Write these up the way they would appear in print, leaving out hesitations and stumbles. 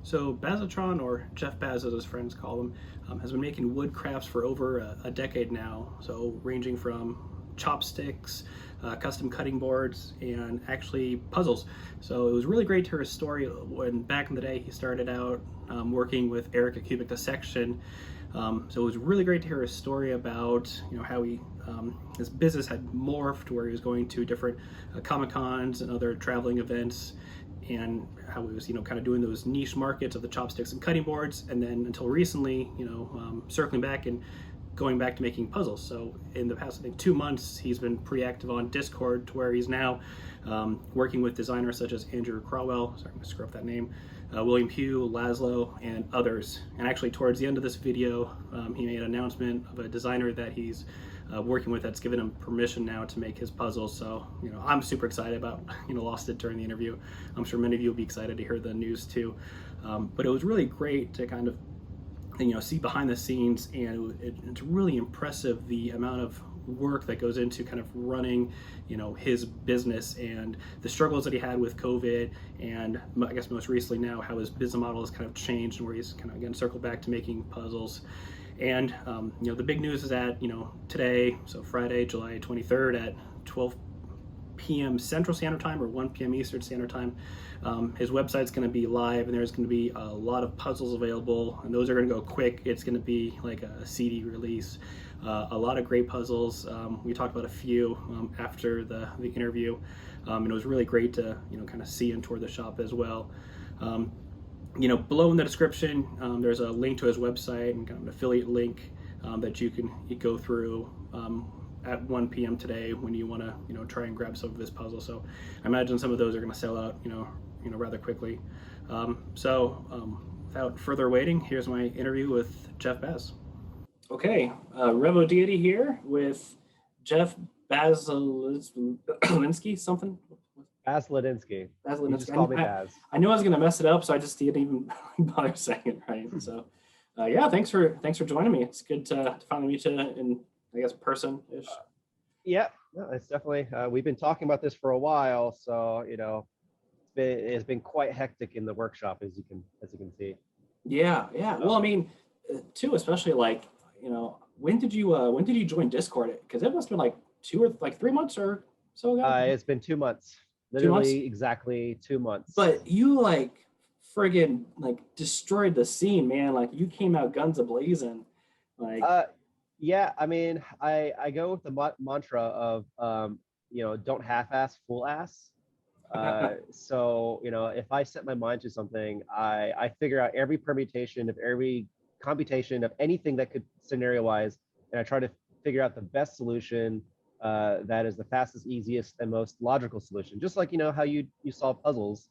So Bazatron, or Jeff Baz as his friends call him, has been making wood crafts for over a decade now. So ranging from chopsticks, custom cutting boards, and actually puzzles. So it was really great to hear his story when back in the day he started out working with Eric at Cubic Dissection. So it was really great to hear his story about how his business had morphed, where he was going to different Comic Cons and other traveling events, and how he was kind of doing those niche markets of the chopsticks and cutting boards, and then until recently circling back and going back to making puzzles. So in the past, I think 2 months, he's been pretty active on Discord, to where he's now working with designers such as Andrew Crowell, sorry I'm gonna screw up that name, William Pugh, Laszlo, and others. And actually towards the end of this video, he made an announcement of a designer that he's working with that's given him permission now to make his puzzles. So I'm super excited about lost it during the interview. I'm sure many of you will be excited to hear the news too. But it was really great to kind of see behind the scenes, and it's really impressive the amount of work that goes into kind of running his business, and the struggles that he had with COVID, and I guess most recently now how his business model has kind of changed, and where he's kind of again circled back to making puzzles. And the big news is that today, so Friday, July 23rd at 12 p.m. Central Standard Time or 1 p.m. Eastern Standard Time, his website's going to be live, and there's going to be a lot of puzzles available, and those are going to go quick. It's going to be like a CD release. A lot of great puzzles. We talked about a few after the interview, and it was really great to kind of see and tour the shop as well. Below in the description, there's a link to his website and kind of an affiliate link that you can go through at 1 p.m. today when you want to try and grab some of his puzzle. So I imagine some of those are going to sell out rather quickly. Without further waiting, here's my interview with Jeff Baz. Okay, Revo Deity here with Jeff Basladynski, something. Basladynski. You just Basladynski. call me Baz. I knew I was going to mess it up, so I just didn't even bother saying it right. So, yeah, thanks for joining me. It's good to finally meet you in, I guess, person-ish. Yeah, no, it's definitely. We've been talking about this for a while, so it's been quite hectic in the workshop, as you can see. Yeah. Well, I mean, too, especially like when did you join Discord? Because it must have been like 3 months or so ago. It's been 2 months. 2 months? Literally exactly 2 months. But you friggin' destroyed the scene, man. Like you came out guns a-blazing. Yeah, I mean, I go with the mantra of don't half-ass, full-ass. So if I set my mind to something, I figure out every permutation of every computation of anything that could scenario-wise, and I try to figure out the best solution that is the fastest, easiest, and most logical solution. Just like how you solve puzzles.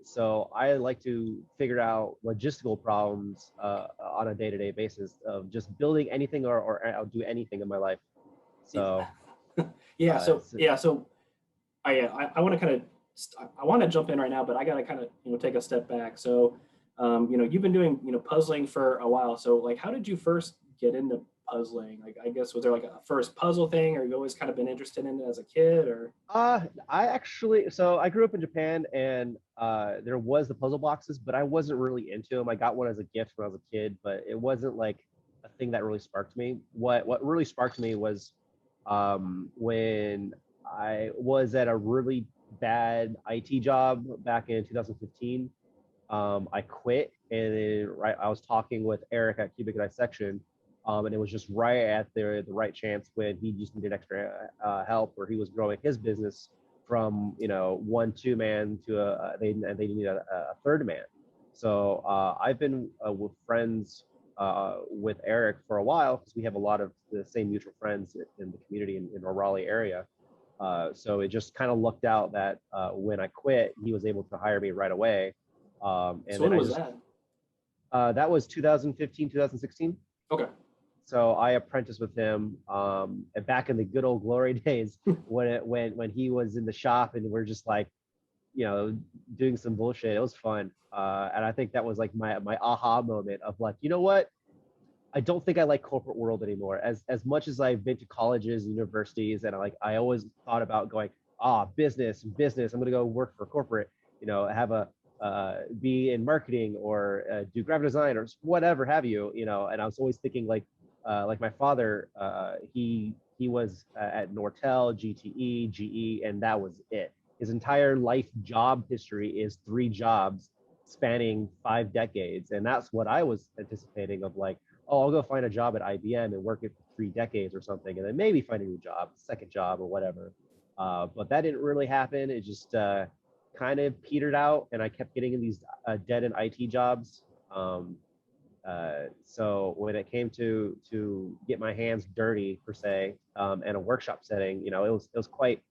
So I like to figure out logistical problems on a day-to-day basis of just building anything or I'll do anything in my life. So yeah. So I want to kind of I want to jump in right now, but I got to kind of take a step back. So you've been doing puzzling for a while. So how did you first get into puzzling? I guess, was there a first puzzle thing, or you always kind of been interested in it as a kid, or? I grew up in Japan, and there was the puzzle boxes, but I wasn't really into them. I got one as a gift when I was a kid, but it wasn't like a thing that really sparked me. What really sparked me was when I was at a really bad IT job back in 2015. I quit, and then I was talking with Eric at Cubic Dissection, and it was just right at the right chance when he just needed extra help, where he was growing his business from 1-2 man to they needed a third man. So I've been with friends with Eric for a while, because we have a lot of the same mutual friends in the community in the Raleigh area. So it just kind of looked out that when I quit, he was able to hire me right away. And so when was that? That was 2015, 2016. Okay. So I apprenticed with him back in the good old glory days when he was in the shop, and we're just doing some bullshit. It was fun. And I think that was my aha moment of you know what? I don't think I like corporate world anymore. As much as I've been to colleges, universities, and I always thought about going, business. I'm going to go work for corporate, have a be in marketing or do graphic design or whatever have you, and I was always thinking like my father, he was at Nortel, GTE, GE, and that was it. His entire life job history is 3 jobs spanning 5 decades, and that's what I was anticipating of like, oh, I'll go find a job at IBM and work it for 3 decades or something, and then maybe find a new job, second job or whatever. But that didn't really happen. It just kind of petered out, and I kept getting in these dead end IT jobs. So when it came to get my hands dirty per se, in a workshop setting, it was quite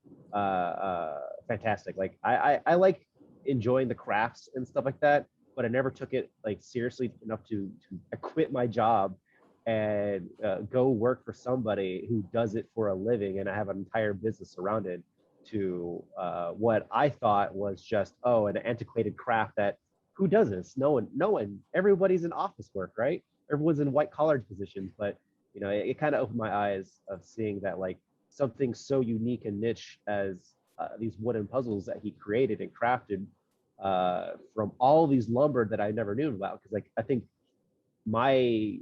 fantastic. Like I like enjoying the crafts and stuff like that, but I never took it like seriously enough to quit my job and go work for somebody who does it for a living, and I have an entire business surrounded to what I thought was just an antiquated craft that who does this? No one. Everybody's in office work, right? Everyone's in white collar positions, but it kind of opened my eyes of seeing that like something so unique and niche as these wooden puzzles that he created and crafted from all these lumber that I never knew about. Because like I think my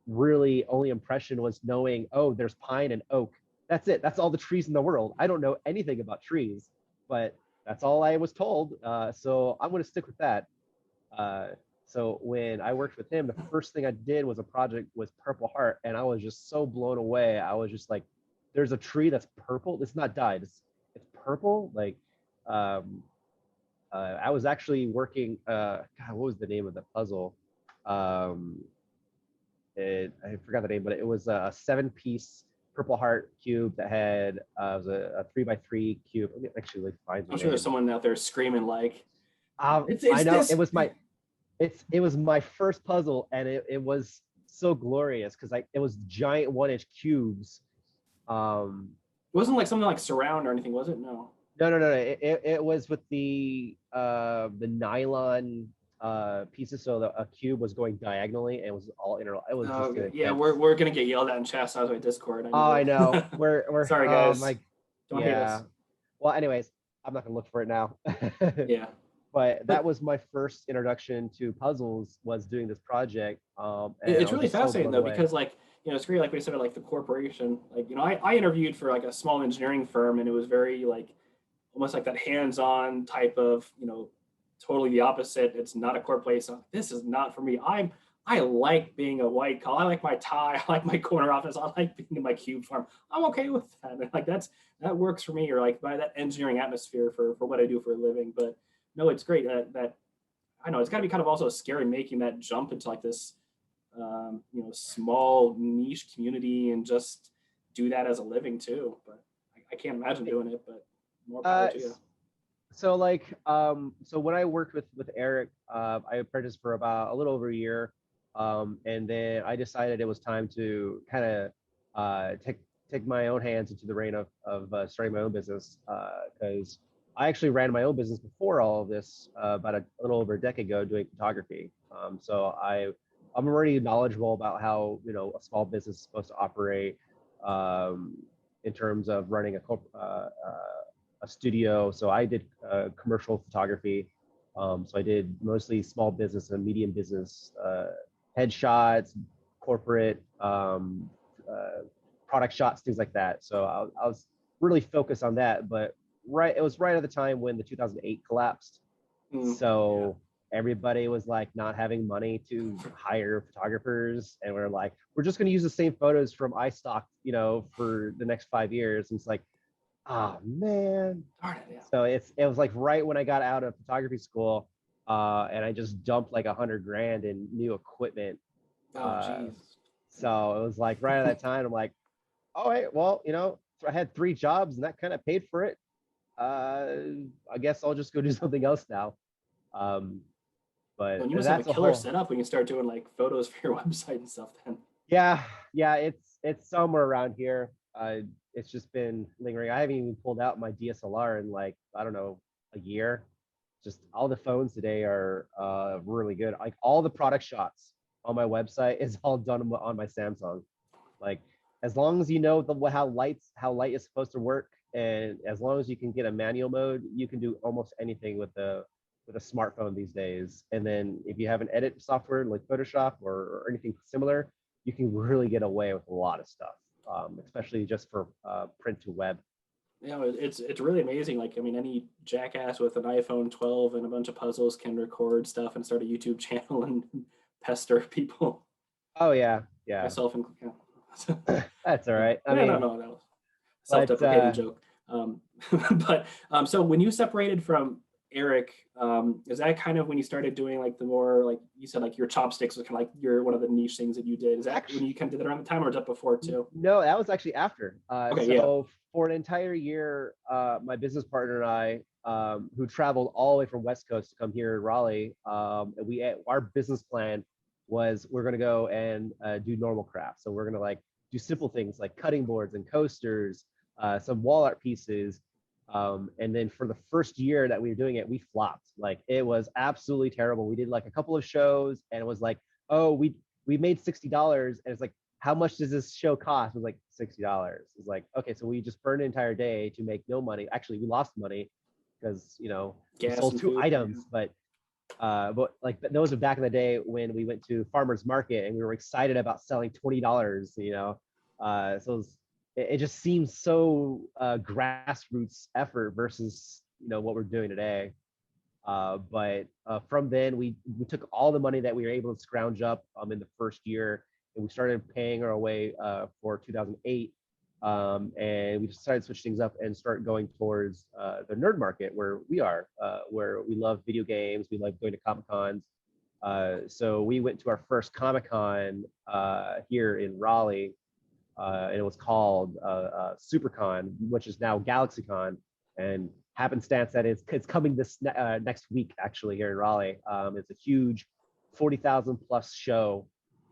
really only impression was knowing, oh, there's pine and oak. That's it. That's all the trees in the world. I don't know anything about trees, but that's all I was told. So I'm going to stick with that. So when I worked with him, the first thing I did was a project with Purple Heart, and I was just so blown away. I was just like, there's a tree that's purple. It's not dyed. It's purple. Like, I was actually working, God, what was the name of the puzzle? I forgot the name, but it was a 7-piece Purple Heart cube that had, it was a 3x3 cube. Let me actually like find the I'm sure name. there's someone out there screaming like, it's I know this. It was my first puzzle, and it was so glorious because like it was giant 1-inch cubes. it wasn't like something like surround or anything, was it? No. No. It was with the nylon pieces, so a cube was going diagonally, and it was all inter. It was just yeah. We're gonna get yelled at and chastised by Discord. I know. We're sorry, guys. Don't hate us. Well, anyways, I'm not gonna look for it now. Yeah. But that was my first introduction to puzzles, was doing this project. It's really fascinating though, because like, it's great, like we said, like the corporation, like, I interviewed for like a small engineering firm, and it was very like, almost like that hands-on type of, totally the opposite. It's not a corporate place. This is not for me. I like being a white collar. I like my tie. I like my corner office. I like being in my cube farm. I'm okay with that. And like that works for me, or like by that engineering atmosphere for what I do for a living. But no, it's great that I know it's got to be kind of also scary making that jump into like this, small niche community and just do that as a living too. But I can't imagine doing it, but more power to you. So like, so when I worked with Eric, I apprenticed for about a little over a year. And then I decided it was time to kind of take my own hands into the reign of starting my own business, because I actually ran my own business before all of this, about a little over a decade ago, doing photography. So I'm already knowledgeable about how a small business is supposed to operate, in terms of running a studio. So I did commercial photography. So I did mostly small business and medium business headshots, corporate product shots, things like that. So I was really focused on that, but it was right at the time when the 2008 collapsed. So everybody was like not having money to hire photographers, and we're like, we're just going to use the same photos from iStock, for the next 5 years. And it's like, oh man. Darn it, yeah. So it was like right when I got out of photography school, and I just dumped like $100,000 in new equipment. Oh, jeez. So it was like right at that time, I'm like, all right, well, I had 3 jobs and that kind of paid for it. I guess I'll just go do something else now. But you must have a killer setup when you start doing like photos for your website and stuff then. Yeah, it's somewhere around here. It's just been lingering. I haven't even pulled out my DSLR in like, I don't know, a year. Just all the phones today are really good. Like all the product shots on my website is all done on my Samsung. Like as long as you know how light is supposed to work, and as long as you can get a manual mode, you can do almost anything with the with a smartphone these days. And then if you have an edit software like Photoshop or anything similar, you can really get away with a lot of stuff, especially just for print to web. You know, it's really amazing. Like, I mean, any jackass with an iPhone 12 and a bunch of puzzles can record stuff and start a YouTube channel and pester people. Oh yeah, yeah. Myself and That's all right. I yeah, no, mean, no, that was a but self-deprecating joke. But so when you separated from Eric, is that kind of when you started doing like the more, like you said, like your chopsticks was kind of like your one of the niche things that you did? Is that actually, when you kind of did that around the time, or was that before too? no, that was actually after. Okay, yeah. So for an entire year, my business partner and I, who traveled all the way from West Coast to come here in Raleigh, our business plan was we're gonna go and do normal crafts. So we're gonna like do simple things like cutting boards and coasters, some wall art pieces. And then for the first year that we were doing it, we flopped. Like it was absolutely terrible. We did like a couple of shows and it was like, oh, we made $60. And it's like, how much does this show cost? It was like $60. It's like, okay, so we just burned an entire day to make no money. Actually, we lost money because we Gas sold and two food, items, yeah. but like those are back in the day when we went to farmers market and we were excited about selling $20. So it just seems so grassroots effort versus what we're doing today. But from then we took all the money that we were able to scrounge up in the first year, and we started paying our way for 2008. And we decided to switch things up and start going towards the nerd market where we are, where we love video games, we love going to Comic Cons. So we went to our first Comic Con here in Raleigh, and it was called SuperCon, which is now GalaxyCon. And happenstance that it's coming this next week actually here in Raleigh. It's a huge 40,000 plus show.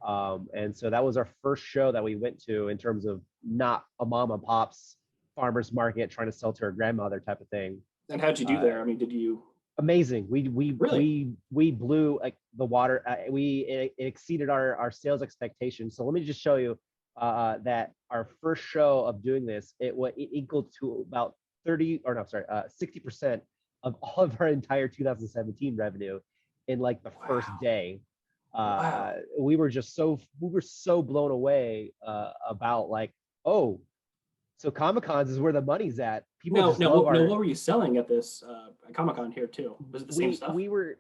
And so that was our first show that we went to in terms of not a mom and pop's farmer's market trying to sell to her grandmother type of thing. And how'd you do there? I mean, did you? Amazing. We Really? we blew like the water. It exceeded our sales expectations. So let me just show you that our first show of doing this, it equaled to about 60% of all of our entire 2017 revenue in like the first day. Wow. We were so blown away about like, oh, so Comic Cons is where the money's at. People No, just no, love no. our. What were you selling at this Comic Con here too? Was it the same we stuff? we were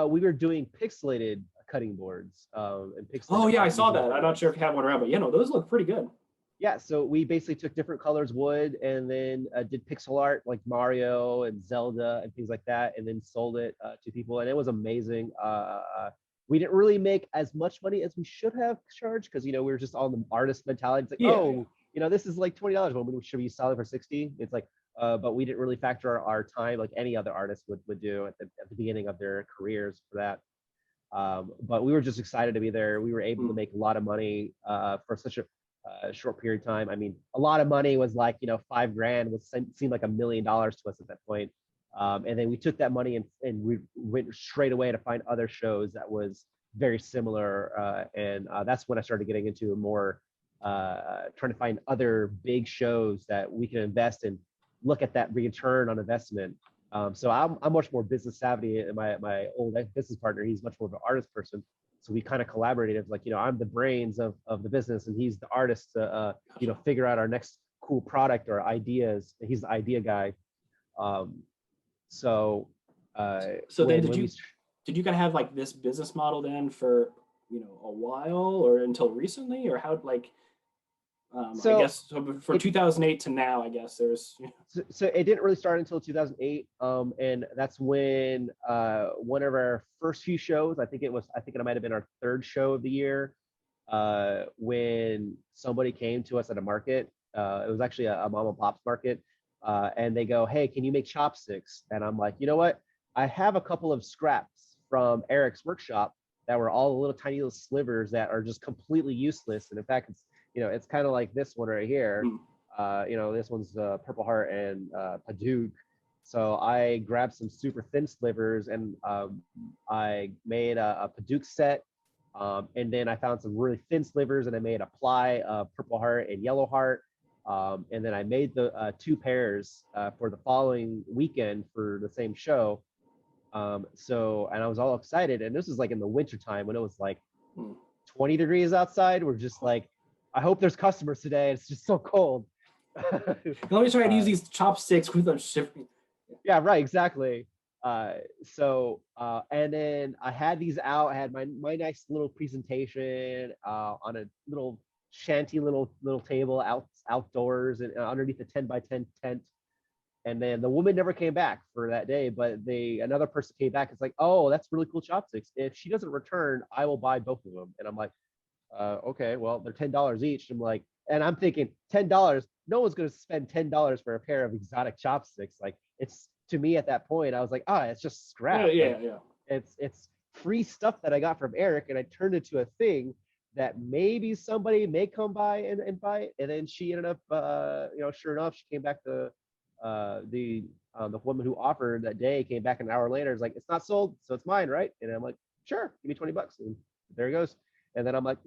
we were doing pixelated cutting boards and Oh pixelated yeah, I art saw using that. I'm not sure if boards. you have one around, but no, those look pretty good. Yeah, so we basically took different colors wood and then did pixel art like Mario and Zelda and things like that, and then sold it to people, and it was amazing. We didn't really make as much money as we should have charged because we were just on the artist mentality. It's like, Yeah, yeah. oh, this is like $20. Well, should we sell it for 60? It's like, but we didn't really factor our time like any other artist would do at the beginning of their careers for that. But we were just excited to be there. We were able to make a lot of money for such a short period of time. I mean, a lot of money was like, $5,000 seemed like $1 million to us at that point. And then we took that money and we went straight away to find other shows that was very similar. And that's when I started getting into more trying to find other big shows that we can invest in, look at that return on investment. So I'm much more business savvy, and my old business partner, he's much more of an artist person. So we kind of collaborated. It's like, I'm the brains of the business and he's the artist to, figure out our next cool product or ideas. He's the idea guy. So So then, when did when you we did you kind of have like this business model then for a while or until recently, or how like I so guess so for it 2008 to now, I guess there's so it didn't really start until 2008, and that's when one of our first few shows, I think it might have been our third show of the year, when somebody came to us at a market. It was actually a mom and pop's market, and they go, hey, can you make chopsticks? And I'm like, you know what, I have a couple of scraps from Eric's workshop that were all little tiny little slivers that are just completely useless, and in fact it's kind of like this one right here. This one's Purple Heart and Paduke. So I grabbed some super thin slivers and I made a Paduke set. And then I found some really thin slivers and I made a ply of Purple Heart and Yellow Heart. And then I made the two pairs for the following weekend for the same show. And I was all excited, and this was like in the winter time when it was like Hmm. 20 degrees outside. We're just like, I hope there's customers today. It's just so cold. Let me try to use uh, these chopsticks with a shipping. yeah, right, exactly. And then I had these out. I had my nice little presentation on a little shanty little table outdoors and underneath a 10 by 10 tent. And then the woman never came back for that day, but another person came back. It's like, oh, that's really cool chopsticks. If she doesn't return, I will buy both of them. And I'm like, okay, well, they're $10 each. I'm like, and I'm thinking $10. No one's going to spend $10 for a pair of exotic chopsticks. Like, it's to me at that point, I was like, it's just Yeah, scrap. yeah, Like, yeah. it's free stuff that I got from Eric, and I turned it to a thing that maybe somebody may come by and buy it. And then she ended up, sure enough, she came back to the woman who offered that day came back an hour later. It's like, it's not sold, so it's mine, right? And I'm like, sure, give me $20. And there he goes. And then I'm like,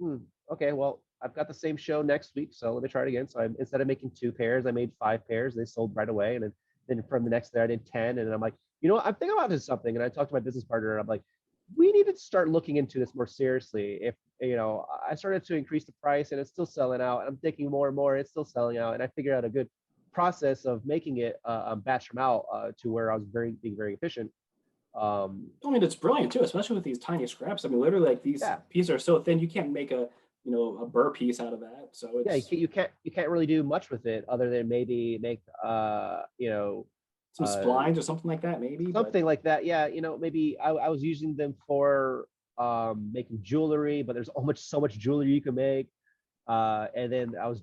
okay, well, I've got the same show next week, so let me try it again. So instead of making 2 pairs, I made 5 pairs. They sold right away. And then from the next day, I did 10. And I'm like, I'm thinking about this something. And I talked to my business partner, and I'm like, we need to start looking into this more seriously. If I started to increase the price, and it's still selling out. I'm thinking more and more, it's still selling out. And I figured out a good process of making it batch them out to where I was being very efficient. I mean, it's brilliant too, especially with these tiny scraps. I mean, literally, like these Yeah, pieces are so thin, you can't make a burr piece out of that. So yeah, it's you can't really do much with it other than maybe make some splines or something like that, maybe. But something like that. Yeah, maybe I was using them for making jewelry, but there's so much jewelry you can make. And then I was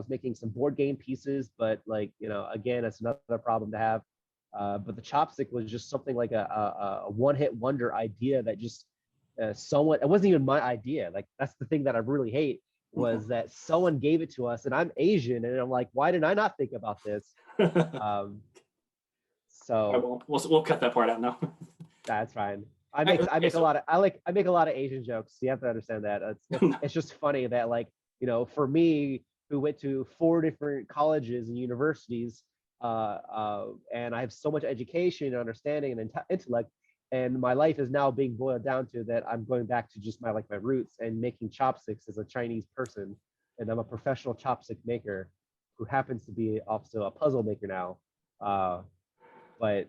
making some board game pieces, but like, again, that's another problem to have. But the chopstick was just something like a one-hit wonder idea that just someone, it wasn't even my idea. Like, that's the thing that I really hate, was that someone gave it to us, and I'm Asian, and I'm like, why did I not think about this? Um, I so won't. We'll cut that part out now. that's fine. I Okay, make a so lot of I make a lot of Asian jokes. You have to understand that. It's just funny that, like, for me, who went to 4 different colleges and universities, and I have so much education and understanding and intellect, and my life is now being boiled down to that I'm going back to just my roots and making chopsticks as a Chinese person, and I'm a professional chopstick maker who happens to be also a puzzle maker now. But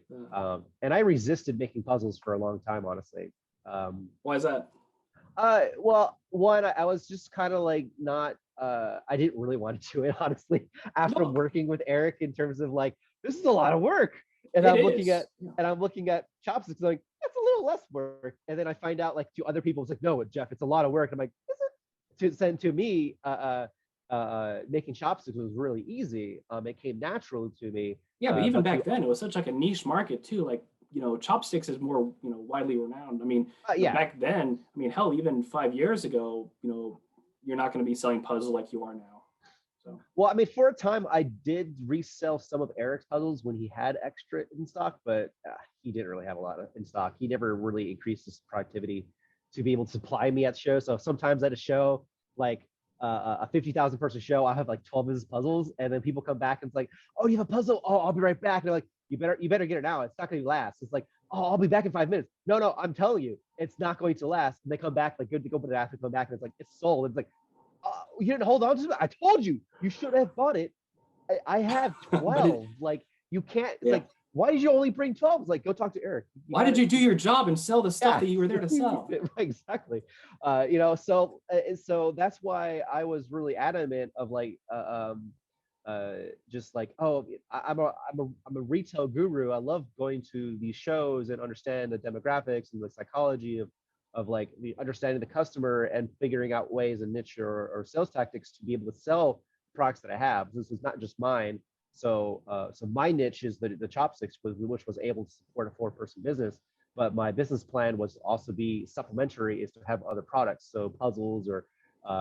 and I resisted making puzzles for a long time, honestly. why is that? Well, one, I was just kind of like not. I didn't really want to do it, honestly. After No, working with Eric, in terms of like, this is a lot of work, and it I'm looking is. at chopsticks, like, that's a little less work. And then I find out, like, to other people, it's like, no, Jeff, it's a lot of work. And I'm like, is it? To me, making chopsticks was really easy. It came naturally to me. Yeah, but even But to back then, it was such like a niche market too. Like chopsticks is more widely renowned. I mean, Yeah. back then, I mean, hell, even 5 years ago, you're not going to be selling puzzles like you are now. So Well, I mean, for a time, I did resell some of Eric's puzzles when he had extra in stock, but he didn't really have a lot of in stock. He never really increased his productivity to be able to supply me at shows. So sometimes at a show, like a 50,000 person show, I have like 12 of his puzzles, and then people come back and it's like, "Oh, you have a puzzle? Oh, I'll be right back." And they're like, "You better get it now. It's not going to last." It's like, "Oh, I'll be back in 5 minutes." No, I'm telling you, it's not going to last. And they come back like good to go, but they have to come back, and it's like, it's sold. It's like, you didn't hold on to it. I told you, you should have bought it. I have but it 12. Like, you can't. It's yeah. like, why did you only bring 12? It's like, go talk to Eric. You Why got did it. you do your job and sell the stuff Yeah, that you were there to sell? exactly. So that's why I was really adamant of like, just like, oh, I'm a retail guru. I love going to these shows and understand the demographics and the psychology of like the understanding the customer and figuring out ways and niche or sales tactics to be able to sell products that I have. This is not just mine. So my niche is the chopsticks, which was able to support a 4-person business. But my business plan was also be supplementary, is to have other products, so puzzles or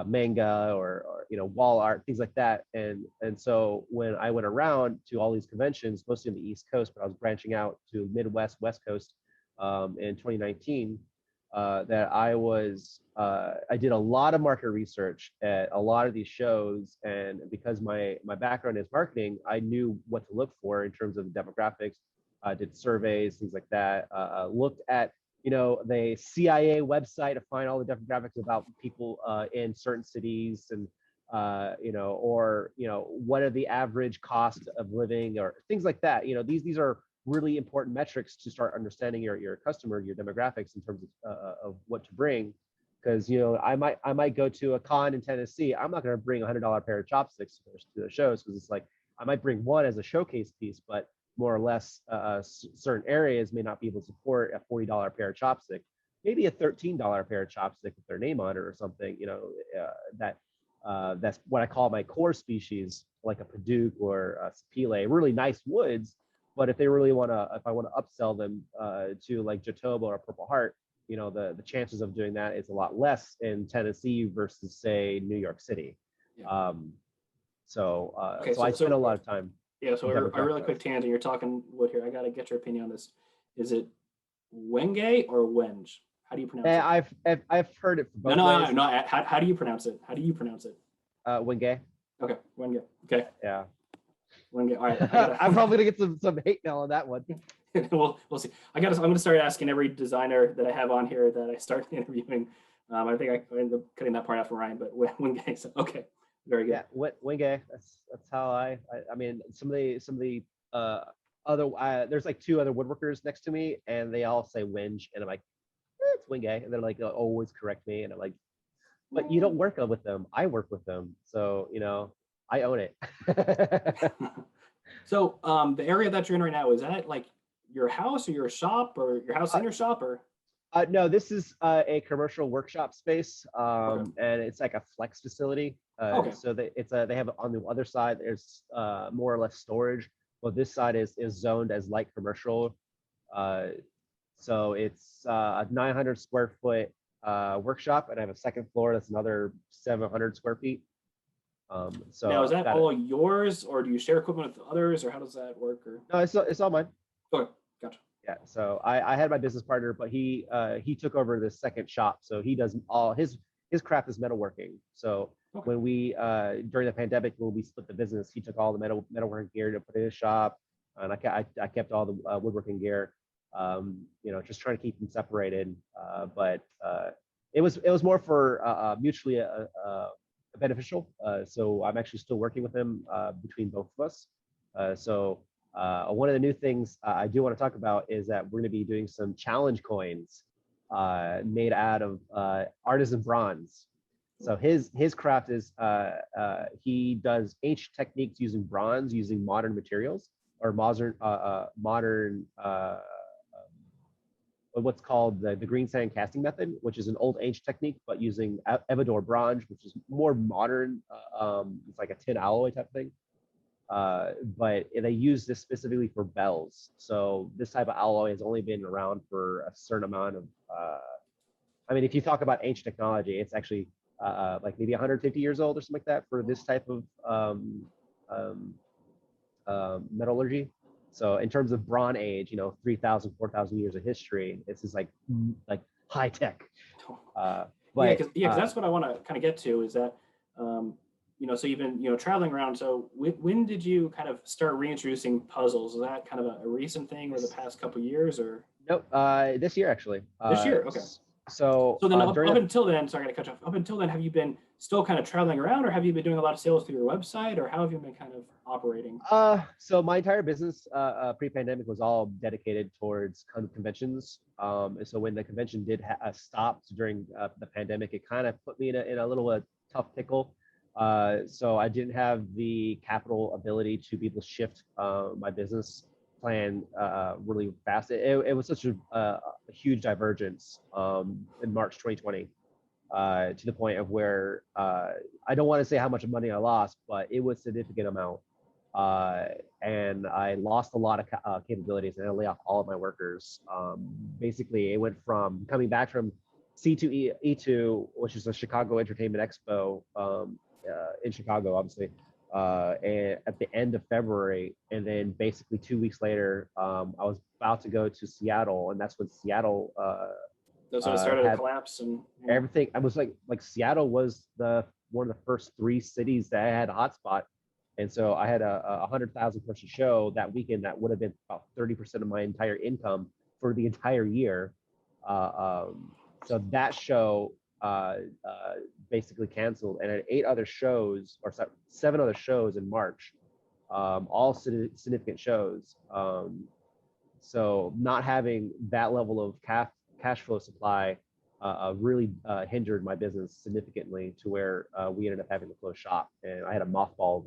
manga or wall art, things like that. And so when I went around to all these conventions, mostly on the East Coast, but I was branching out to Midwest, West Coast in 2019, that I did a lot of market research at a lot of these shows, and because my background is marketing, I knew what to look for in terms of demographics. did surveys, things like that. Looked at the CIA website to find all the demographics about people in certain cities, and or what are the average cost of living or things like that. These are really important metrics to start understanding your customer, your demographics in terms of what to bring. Because I might go to a con in Tennessee. I'm not going to bring $100 pair of chopsticks to the shows, because it's like I might bring one as a showcase piece, but more or less certain areas may not be able to support a $40 pair of chopstick, maybe a $13 pair of chopstick with their name on it or something. That's what I call my core species, like a Padauk or a Sapele, really nice woods. But if I want to upsell them to like Jatoba or Purple Heart, the chances of doing that is a lot less in Tennessee versus say New York City. Yeah. So I spend a lot of time. Yeah, so a really quick tangent. You're talking wood here. I got to get your opinion on this. Is it Wenge or Wenge? How do you pronounce it? I've heard it for both ways. No. How do you pronounce it? How do you pronounce it? Wenge. Okay, Wenge. Okay. Yeah. Wenge. All right. I'm probably gonna get some hate mail on that one. We'll see. I'm gonna start asking every designer that I have on here that I start interviewing. I think I ended up cutting that part out for Ryan, but Wenge. So, okay. Very good. Yeah, Wenge. That's how I mean, some of the other there's like two other woodworkers next to me, and they all say Wenge, and I'm like, it's Wenge, and they're like, they'll always correct me, and I'm like, but you don't work with them. I work with them, so I own it. So the area that you're in right now, is that like your house or your shop, or your house in your shop, or? No, this is a commercial workshop space, Okay. and it's like a flex facility. Okay. So they have on the other side, there's more or less storage. Well, this side is zoned as light commercial. So it's a 900 square foot workshop, and I have a second floor that's another 700 square feet. So now, is that all yours, or do you share equipment with others, or how does that work? Or? No, it's all mine. Okay, gotcha. Yeah, so I had my business partner, but he took over the second shop, so he does all his craft is metalworking. So Okay. when we during the pandemic, when we split the business, he took all the metalworking gear to put in his shop, and I kept all the woodworking gear. Just trying to keep them separated. But it was more for mutually beneficial. So I'm actually still working with him between both of us. One of the new things I do want to talk about is that we're going to be doing some challenge coins made out of artisan bronze. So his craft is he does ancient techniques using bronze, using modern materials, or modern what's called the green sand casting method, which is an old ancient technique, but using Evador bronze, which is more modern. It's like a tin alloy type thing. But they use this specifically for bells. So this type of alloy has only been around for a certain amount of, if you talk about ancient technology, it's actually like maybe 150 years old or something like that for this type of metallurgy. So in terms of Bronze Age, 3,000, 4,000 years of history, this is like high tech. Because that's what I want to kind of get to, is that, so you've been, traveling around. So when did you kind of start reintroducing puzzles? Is that kind of a recent thing, or the past couple of years, or? Nope, this year actually. This year, okay. So then up until then, sorry, I got to cut you off. Up until then, have you been still kind of traveling around, or have you been doing a lot of sales through your website, or how have you been kind of operating? So my entire business pre-pandemic was all dedicated towards kind of conventions. So when the convention did stop during the pandemic, it kind of put me in a little tough pickle. So I didn't have the capital ability to be able to shift my business plan really fast. It was such a huge divergence in March 2020 to the point of where I don't want to say how much money I lost, but it was a significant amount. And I lost a lot of capabilities, and I laid off all of my workers. Basically, it went from coming back from C2E2, which is the Chicago Entertainment Expo in Chicago, obviously, and at the end of February, and then basically 2 weeks later, I was about to go to Seattle, and that's when Seattle that's when it started to collapse, and everything. I was like Seattle was one of the first 3 cities that had a hotspot, And so I had a 100,000 person show that weekend that would have been about 30% of my entire income for the entire year. So that show basically canceled, and I had 8 other shows, or sorry, 7 other shows in March, all significant shows. So not having that level of cash flow supply really hindered my business significantly, to where we ended up having to close shop, and I had to mothball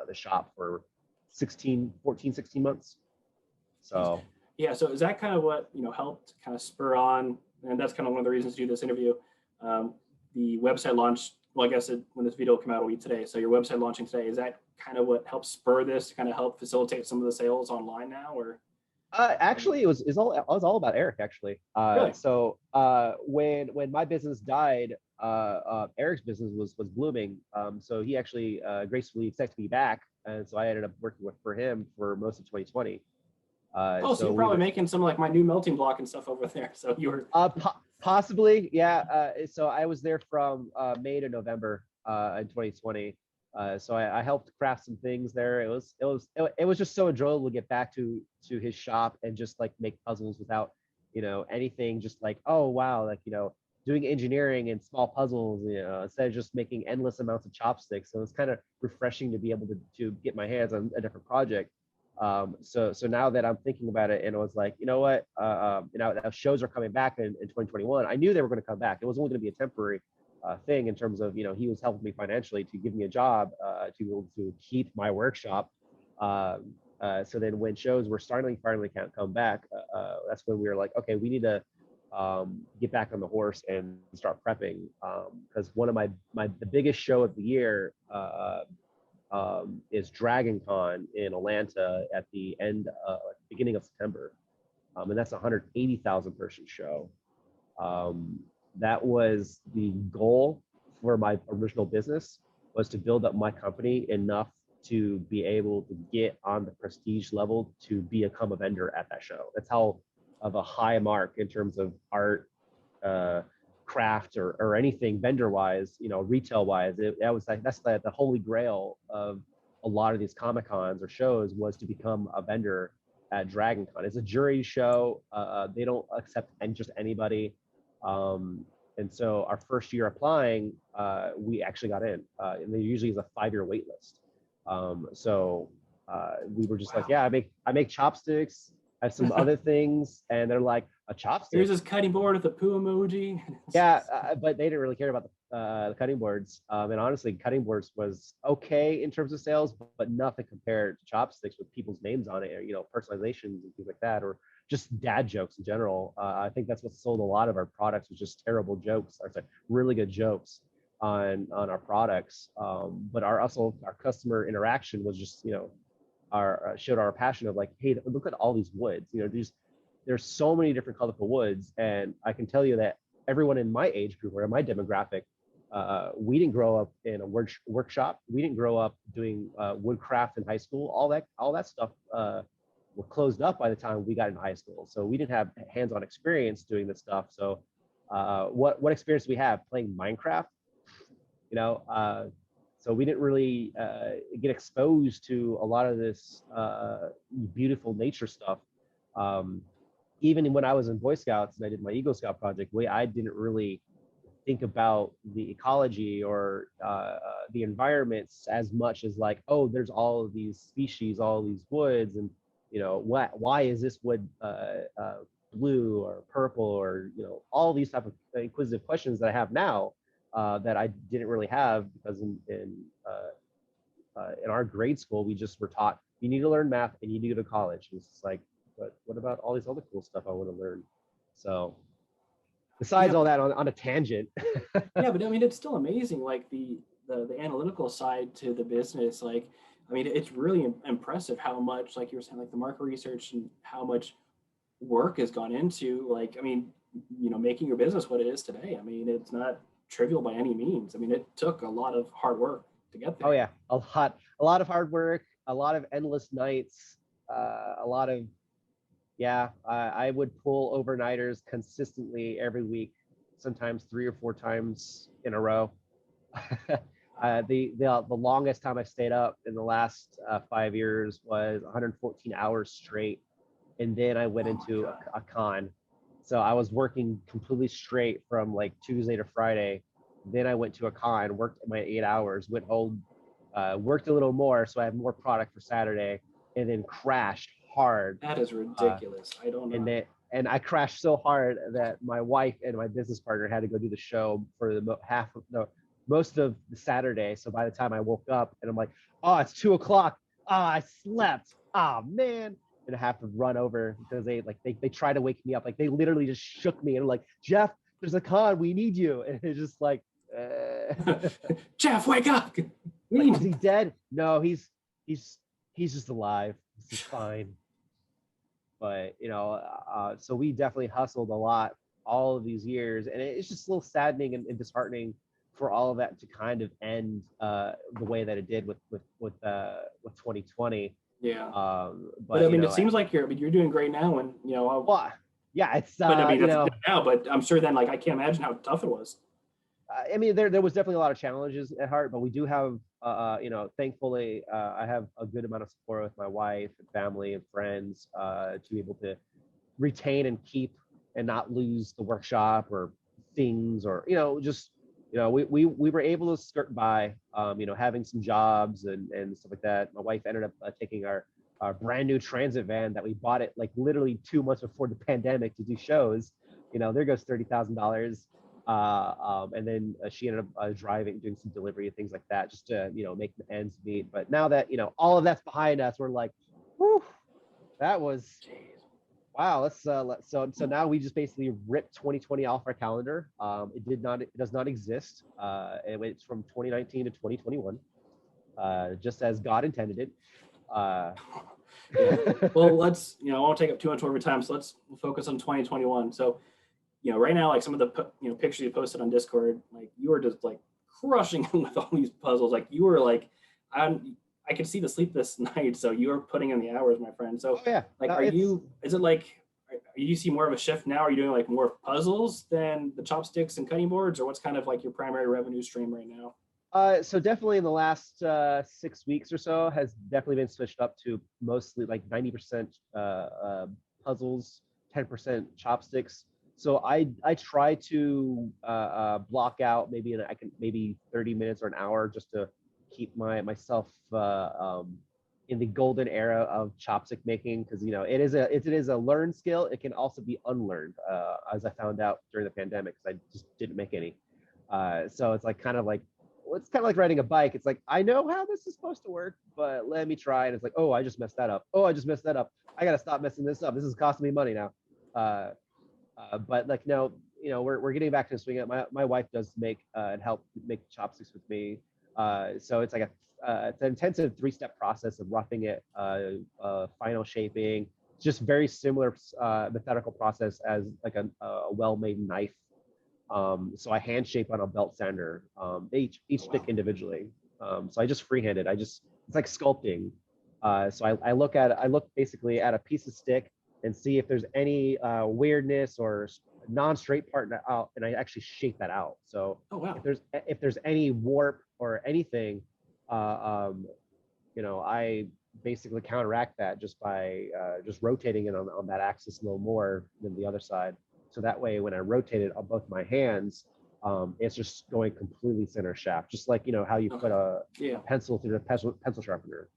the shop for 16 months. So Yeah, so is that kind of what, helped kind of spur on, and that's kind of one of the reasons to do this interview. Um, the website launch, well, I guess when this video will come out, it'll be today. So your website launching today, is that kind of what helped spur this to kind of help facilitate some of the sales online now, or? actually, it was all about Eric, actually. Really? When my business died, Eric's business was blooming. So he actually gracefully accepted me back, and so I ended up working for him for most of 2020. Oh, so So you're we probably were making some like my new melting block and stuff over there. So you were. possibly, yeah. So I was there from May to November in 2020. So I helped craft some things there. It was just so enjoyable to get back to his shop and just like make puzzles without anything, just like, oh wow, like doing engineering and small puzzles, instead of just making endless amounts of chopsticks. So it's kind of refreshing to be able to get my hands on a different project. So now that I'm thinking about it, and it was like, you know what, shows are coming back in 2021. I knew they were going to come back. It was only going to be a temporary thing, in terms of, he was helping me financially to give me a job to be able to keep my workshop. So then when shows were finally can't come back, that's when we were like, okay, we need to get back on the horse and start prepping, because one of the biggest show of the year is Dragon Con in Atlanta at the beginning of September, and that's a 180,000 person show. That was the goal for my original business, was to build up my company enough to be able to get on the prestige level to become a vendor at that show. That's how of a high mark in terms of art, craft, or anything vendor wise, retail wise. That was like, that's the holy grail of a lot of these Comic Cons or shows, was to become a vendor at Dragon Con. It's a jury show. They don't accept just anybody. And so our first year applying, we actually got in, and there usually is a 5-year wait list. So we were just like, yeah, I make chopsticks. I have some other things, and they're like, a chopstick. Here's this cutting board with a poo emoji. Yeah, but they didn't really care about the cutting boards. And honestly, cutting boards was okay in terms of sales, but nothing compared to chopsticks with people's names on it, or personalizations and things like that, or just dad jokes in general. I think that's what sold a lot of our products, was just terrible jokes, or sorry, really good jokes on our products. But our customer interaction was just, showed our passion of like, hey, look at all these woods. There's so many different colorful woods, and I can tell you that everyone in my age group or in my demographic, we didn't grow up in a workshop. We didn't grow up doing woodcraft in high school. All that stuff were closed up by the time we got into high school. So we didn't have hands-on experience doing this stuff. So what experience do we have playing Minecraft? So we didn't really get exposed to a lot of this beautiful nature stuff. Even when I was in Boy Scouts and I did my Eagle Scout project, I didn't really think about the ecology or the environments as much as like, oh, there's all of these species, all of these woods, and why is this wood blue or purple, or all these type of inquisitive questions that I have now that I didn't really have, because in our grade school we just were taught, you need to learn math and you need to go to college. And it's just like, but what about all these other cool stuff I want to learn? So besides all that, on a tangent. Yeah, but I mean, it's still amazing, like the analytical side to the business. Like, I mean, it's really impressive how much, like you were saying, like the market research and how much work has gone into, like, I mean, making your business what it is today. I mean, it's not trivial by any means. I mean, it took a lot of hard work to get there. Oh yeah, a lot of hard work, a lot of endless nights, a lot of, yeah, I would pull overnighters consistently every week, sometimes 3 or 4 times in a row. The longest time I stayed up in the last 5 years was 114 hours straight, and then I went Oh my into God. a con. So I was working completely straight from like Tuesday to Friday. Then I went to a con, worked my 8 hours, went home, worked a little more, so I had more product for Saturday, and then crashed hard. That is Uh, ridiculous. I don't and know. then and I crashed so hard that my wife and my business partner had to go do the show for the half of no most of the Saturday. So by the time I woke up and I'm like, oh, it's 2 o'clock. Ah, I slept. Ah, man. And I have to run over because they try to wake me up. Like they literally just shook me and like, Jeff, there's a con. We need you. And it's just like, Jeff, wake up. like, is he dead? No, he's just alive. This is fine. But so we definitely hustled a lot all of these years, and it's just a little saddening and disheartening for all of that to kind of end the way that it did with 2020. Yeah. But But I mean, it seems like you're doing great now, and well, yeah, it's but I mean that's now. But I'm sure then, like, I can't imagine how tough it was. I mean, there was definitely a lot of challenges at heart, but we do have, thankfully, I have a good amount of support with my wife and family and friends to be able to retain and keep and not lose the workshop or things or just we were able to skirt by having some jobs and stuff like that. My wife ended up taking our brand new transit van that we bought it like literally 2 months before the pandemic to do shows. There goes $30,000. And then she ended up driving, doing some delivery and things like that, just to make the ends meet. But now that all of that's behind us, we're like, whew, that was wow. So now we just basically ripped 2020 off our calendar. It does not exist. It went from 2019 to 2021, just as God intended it. Yeah. Well, let's I won't take up too much more of your time, so let's focus on 2021. So right now, like some of the pictures you posted on Discord, like you were just like crushing them with all these puzzles. Like you were like, I could see the sleepless night. So you were putting in the hours, my friend. So yeah, like, no, is it like, you see more of a shift now? Are you doing like more puzzles than the chopsticks and cutting boards, or what's kind of like your primary revenue stream right now? So definitely in the last 6 weeks or so has definitely been switched up to mostly like 90% puzzles, 10% chopsticks. So I try to block out maybe 30 minutes or an hour just to keep myself in the golden era of chopstick making, because it is a learned skill. It can also be unlearned, as I found out during the pandemic, because I just didn't make any. So it's like it's kind of like riding a bike. It's like, I know how this is supposed to work, but let me try. And it's like, oh, I just messed that up. Oh, I just messed that up. I got to stop messing this up. This is costing me money now. But like, no, we're getting back to the swing. My wife does make and help make chopsticks with me. So it's like it's an intensive 3-step process of roughing it, final shaping. It's just very similar methodical process as like a well-made knife. So I hand shape on a belt sander, each stick individually. So I just freehand it. It's like sculpting. So I look basically at a piece of stick and see if there's any weirdness or non-straight part out, and I actually shape that out. So Oh wow. if there's any warp or anything, I basically counteract that just by just rotating it on that axis a little more than the other side. So that way, when I rotate it on both my hands, it's just going completely center shaft, just like how you put a pencil through a pencil sharpener.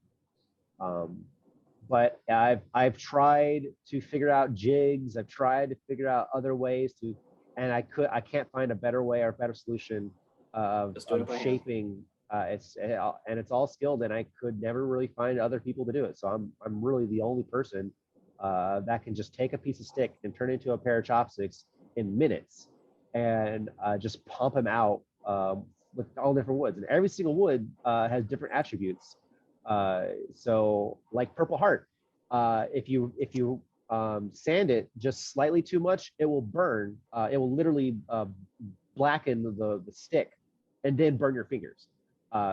But I've tried to figure out jigs. I've tried to figure out other ways to, and I can't find a better way or better solution of shaping. It's all skilled, and I could never really find other people to do it. So I'm really the only person that can just take a piece of stick and turn it into a pair of chopsticks in minutes, and just pump them out with all different woods. And every single wood has different attributes. So like Purple Heart, if you sand it just slightly too much, it will burn. It will literally blacken the stick and then burn your fingers.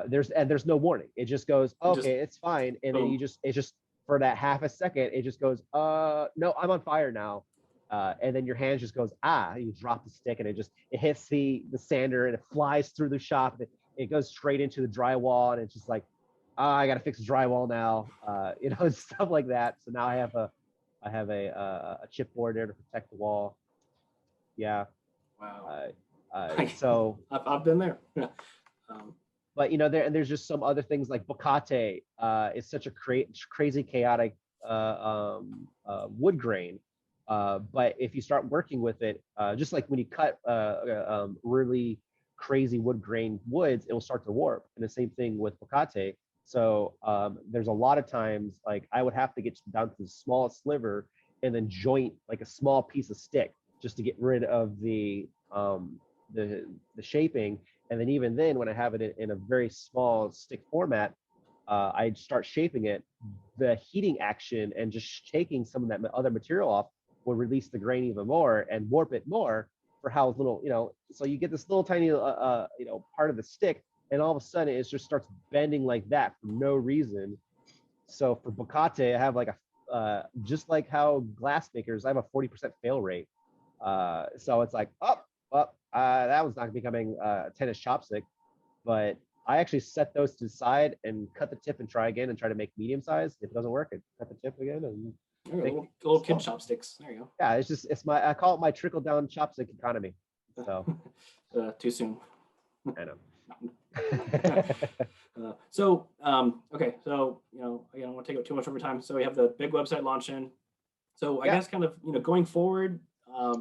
There's no warning. It just goes, okay, it's fine. And then it just for that half a second, it just goes, no, I'm on fire now. And then your hand just goes, you drop the stick, and it hits the sander, and it flies through the shop. it goes straight into the drywall, and it's just like, I got to fix the drywall now, you know, stuff like that. So now I have a chipboard there to protect the wall. Yeah. Wow. So I've been there. um, but you know, there's just some other things like bocate. It's such a crazy chaotic wood grain. But if you start working with it, just like when you cut really crazy wood grain woods, it will start to warp. And the same thing with bocate. So there's a lot of times like I would have to get down to the smallest sliver and then joint like a small piece of stick just to get rid of the shaping. And then even then, when I have it in a very small stick format, I'd start shaping it. The heating action and just taking some of that other material off will release the grain even more and warp it more for how little, you know, so you get this little tiny, you know, part of the stick, and all of a sudden it just starts bending like that for no reason. So for bocate, I have like just like how glass makers, I have a 40% fail rate. So it's like, that was not becoming a tennis chopstick, but I actually set those to the side and cut the tip and try again and try to make medium size. If it doesn't work, I cut the tip again and little kid chopsticks. There you go. Yeah, it's I call it my trickle down chopstick economy. So too soon. I know. Okay, so you know, I don't want to take up too much of your time. So we have the big website launching. So I guess kind of, you know, going forward,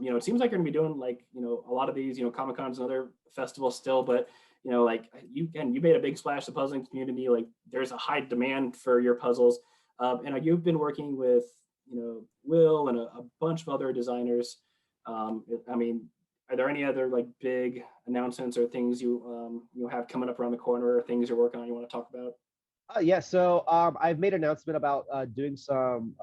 you know, it seems like you're gonna be doing like, you know, a lot of these, you know, Comic Cons and other festivals still, but you know, like you made a big splash in the puzzling community. Like there's a high demand for your puzzles, and you've been working with, you know, Will and a bunch of other designers. I mean, are there any other like big announcements or things you have coming up around the corner, or things you're working on you want to talk about? Yeah, so I've made an announcement about doing some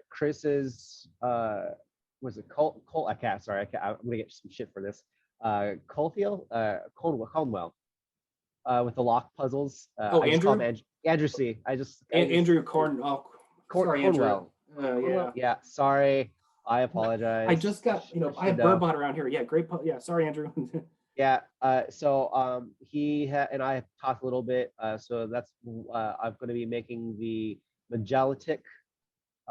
Chris's was it Cole? I can't. Sorry, I'm gonna get some shit for this. Colfield, Conwell, with the lock puzzles. I just call Andrew. him Andrew C. Andrew Corn. Oh, sorry, Cornwell. Yeah. Yeah, sorry. I apologize. I just got, you know, I have Burbot around here. Yeah, great. Yeah, sorry, Andrew. Yeah. So he and I have talked a little bit. So that's I'm going to be making the Magelitic,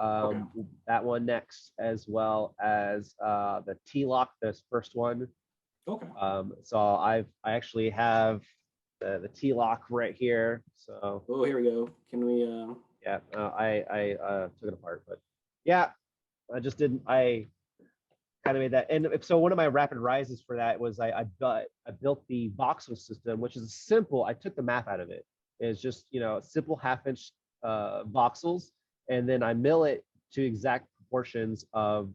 Okay. that one next, as well as the T-Lock, this first one. Okay. So I actually have the T-Lock right here. So. Oh, here we go. Can we? Yeah. I took it apart, but yeah, I kind of made that. And so one of my rapid rises for that was I built the voxel system, which is simple. I took the math out of it. It's just, you know, simple half-inch voxels, and then I mill it to exact proportions of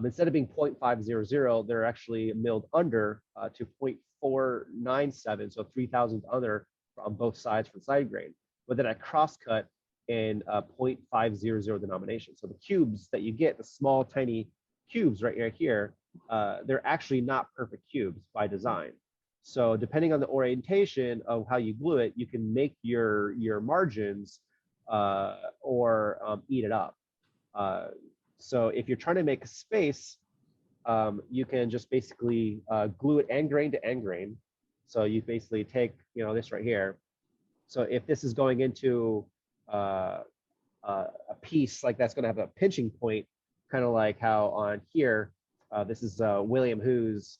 instead of being 0.500, they're actually milled under to 0.497, so 3,000th under on both sides for side grain. But then I cross cut in 0.500 denomination. So the cubes that you get, the small tiny cubes right here, they're actually not perfect cubes by design. So depending on the orientation of how you glue it, you can make your margins or eat it up. So if you're trying to make a space, you can just basically glue it end grain to end grain. So you basically take, you know, this right here. So if this is going into a piece like that's going to have a pinching point, kind of like how on here, this is William Who's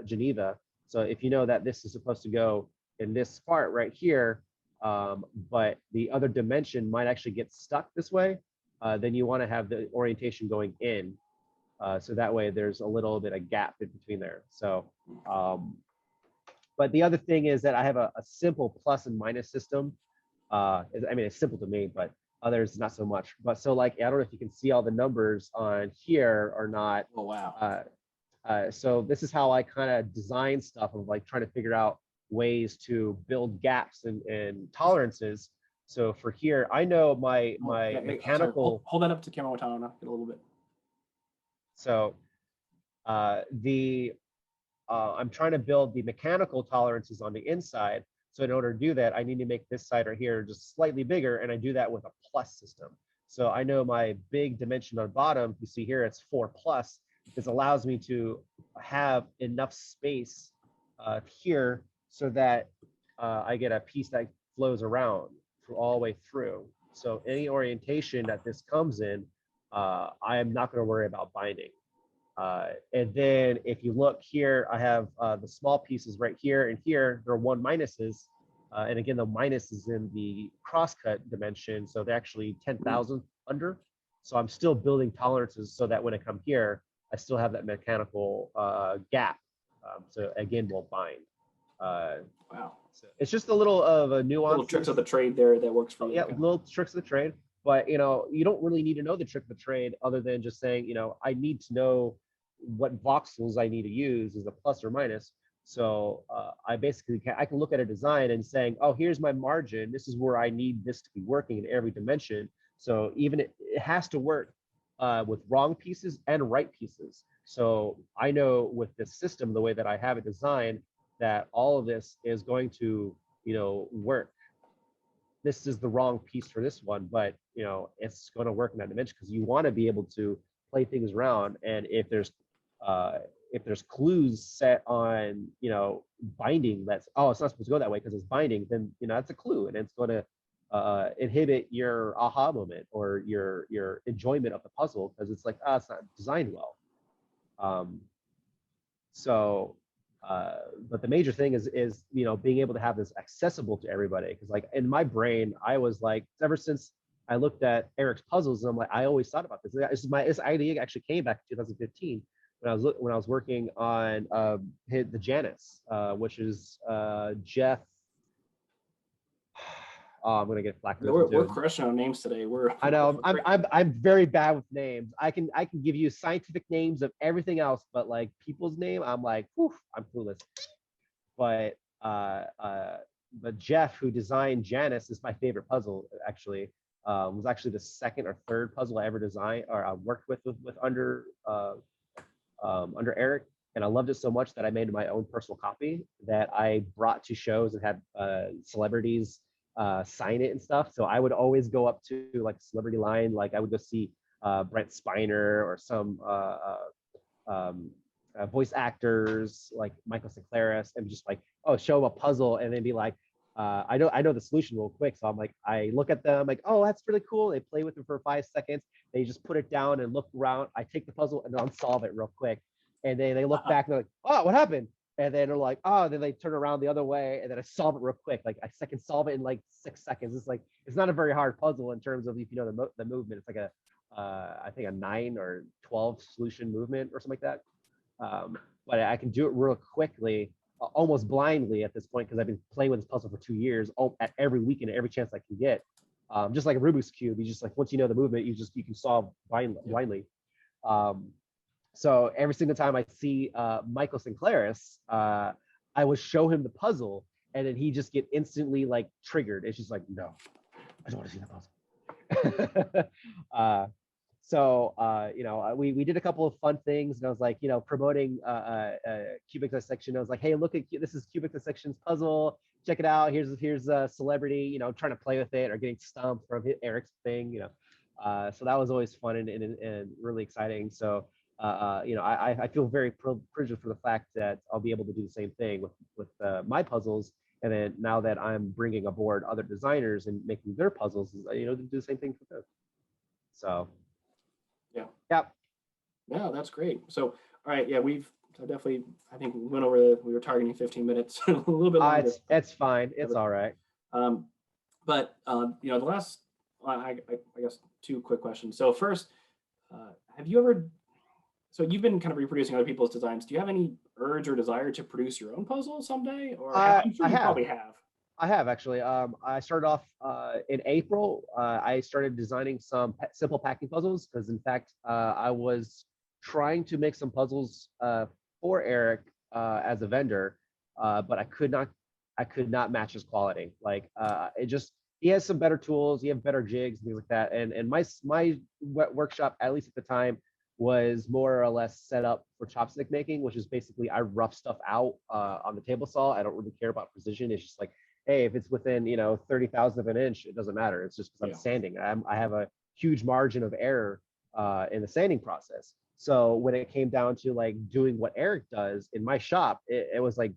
Geneva. So if you know that this is supposed to go in this part right here, but the other dimension might actually get stuck this way, then you want to have the orientation going in. So that way there's a little bit of gap in between there. So, but the other thing is that I have a simple plus and minus system. I mean, it's simple to me, but others not so much. But so like, I don't know if you can see all the numbers on here or not. Oh, wow. So this is how I kind of design stuff of like trying to figure out ways to build gaps and tolerances. So for here, I know my mechanical. Sorry, hold that up to camera one time. Get a little bit. So I'm trying to build the mechanical tolerances on the inside. So in order to do that, I need to make this side right here just slightly bigger, and I do that with a plus system. So I know my big dimension on bottom, you see here, it's 4 plus. This allows me to have enough space here so that I get a piece that flows around all the way through. So any orientation that this comes in, I am not going to worry about binding. And then if you look here, I have the small pieces right here and here. There are 1 minuses. And again, the minus is in the crosscut dimension. So they're actually 10,000 under. So I'm still building tolerances so that when I come here, I still have that mechanical gap. So again, we'll bind. Wow. So it's just a little of a nuance. Little tricks of the trade there that works for you. Yeah, little tricks of the trade. But you don't really need to know the trick of the trade other than just saying, I need to know what voxels I need to use as a plus or minus. So I basically I can look at a design and saying, oh, here's my margin. This is where I need this to be working in every dimension. So even it has to work with wrong pieces and right pieces. So I know with this system, the way that I have it designed, that all of this is going to, work. This is the wrong piece for this one, but it's going to work in that dimension because you want to be able to play things around. And if there's clues set on binding that's it's not supposed to go that way because it's binding, then that's a clue and it's going to inhibit your aha moment or your enjoyment of the puzzle because it's like it's not designed well. But the major thing is being able to have this accessible to everybody, because like in my brain I was like, ever since I looked at Eric's puzzles, and I'm like, I always thought about this. This idea actually came back in 2015 when I was working on the Janus, which is Jeff. Oh, I'm gonna get flack. We're crushing on names today. I know I'm very bad with names. I can give you scientific names of everything else, but like people's name, I'm like, whew, I'm clueless. But Jeff, who designed Janus, is my favorite puzzle. Actually, was actually the second or third puzzle I ever designed or I worked with under Eric, and I loved it so much that I made my own personal copy that I brought to shows and had celebrities sign it and stuff. So I would always go up to like celebrity line, like I would go see Brent Spiner or some voice actors like Michael Sinclairis, and just like, show them a puzzle and then be like, I know the solution real quick. So I'm like, I look at them like, oh, that's really cool. They play with it for 5 seconds. They just put it down and look around. I take the puzzle and unsolve it real quick. And then they look back and they're like, oh, what happened? And then they're like, oh, then they turn around the other way, and then I solve it real quick. Like I can solve it in like 6 seconds. It's like, it's not a very hard puzzle in terms of if you know the movement. It's like I think a 9 or 12 solution movement or something like that. But I can do it real quickly, almost blindly at this point, because I've been playing with this puzzle for 2 years, at every weekend, every chance I can get. Just like a Rubik's Cube, you just like, once you know the movement, you can solve blindly. So every single time I see Michael Sinclairis, I would show him the puzzle, and then he just get instantly like triggered. It's just like, no, I don't want to see that puzzle. We did a couple of fun things, and I was like, promoting cubic dissection. I was like, hey, look at this is cubic dissection's puzzle. Check it out. Here's a celebrity, trying to play with it or getting stumped from Eric's thing. So that was always fun and really exciting. So. I feel very privileged for the fact that I'll be able to do the same thing with my puzzles, and then now that I'm bringing aboard other designers and making their puzzles, to do the same thing for them. So, yeah, that's great. So, all right, yeah, I think we went over we were targeting 15 minutes, a little bit longer. It's fine. It's all right. But the last, I guess 2 quick questions. So first, have you ever? So you've been kind of reproducing other people's designs. Do you have any urge or desire to produce your own puzzle someday? Or I'm sure you probably have. I have actually. I started off in April. I started designing some simple packing puzzles because, in fact, I was trying to make some puzzles for Eric as a vendor, but I could not match his quality. Like he has some better tools. He has better jigs and things like that. And my workshop, at least at the time, was more or less set up for chopstick making, which is basically I rough stuff out on the table saw. I don't really care about precision. It's just like, hey, if it's within 30,000 of an inch, it doesn't matter. It's just because I'm sanding. I have a huge margin of error in the sanding process. So when it came down to like doing what Eric does in my shop, it was like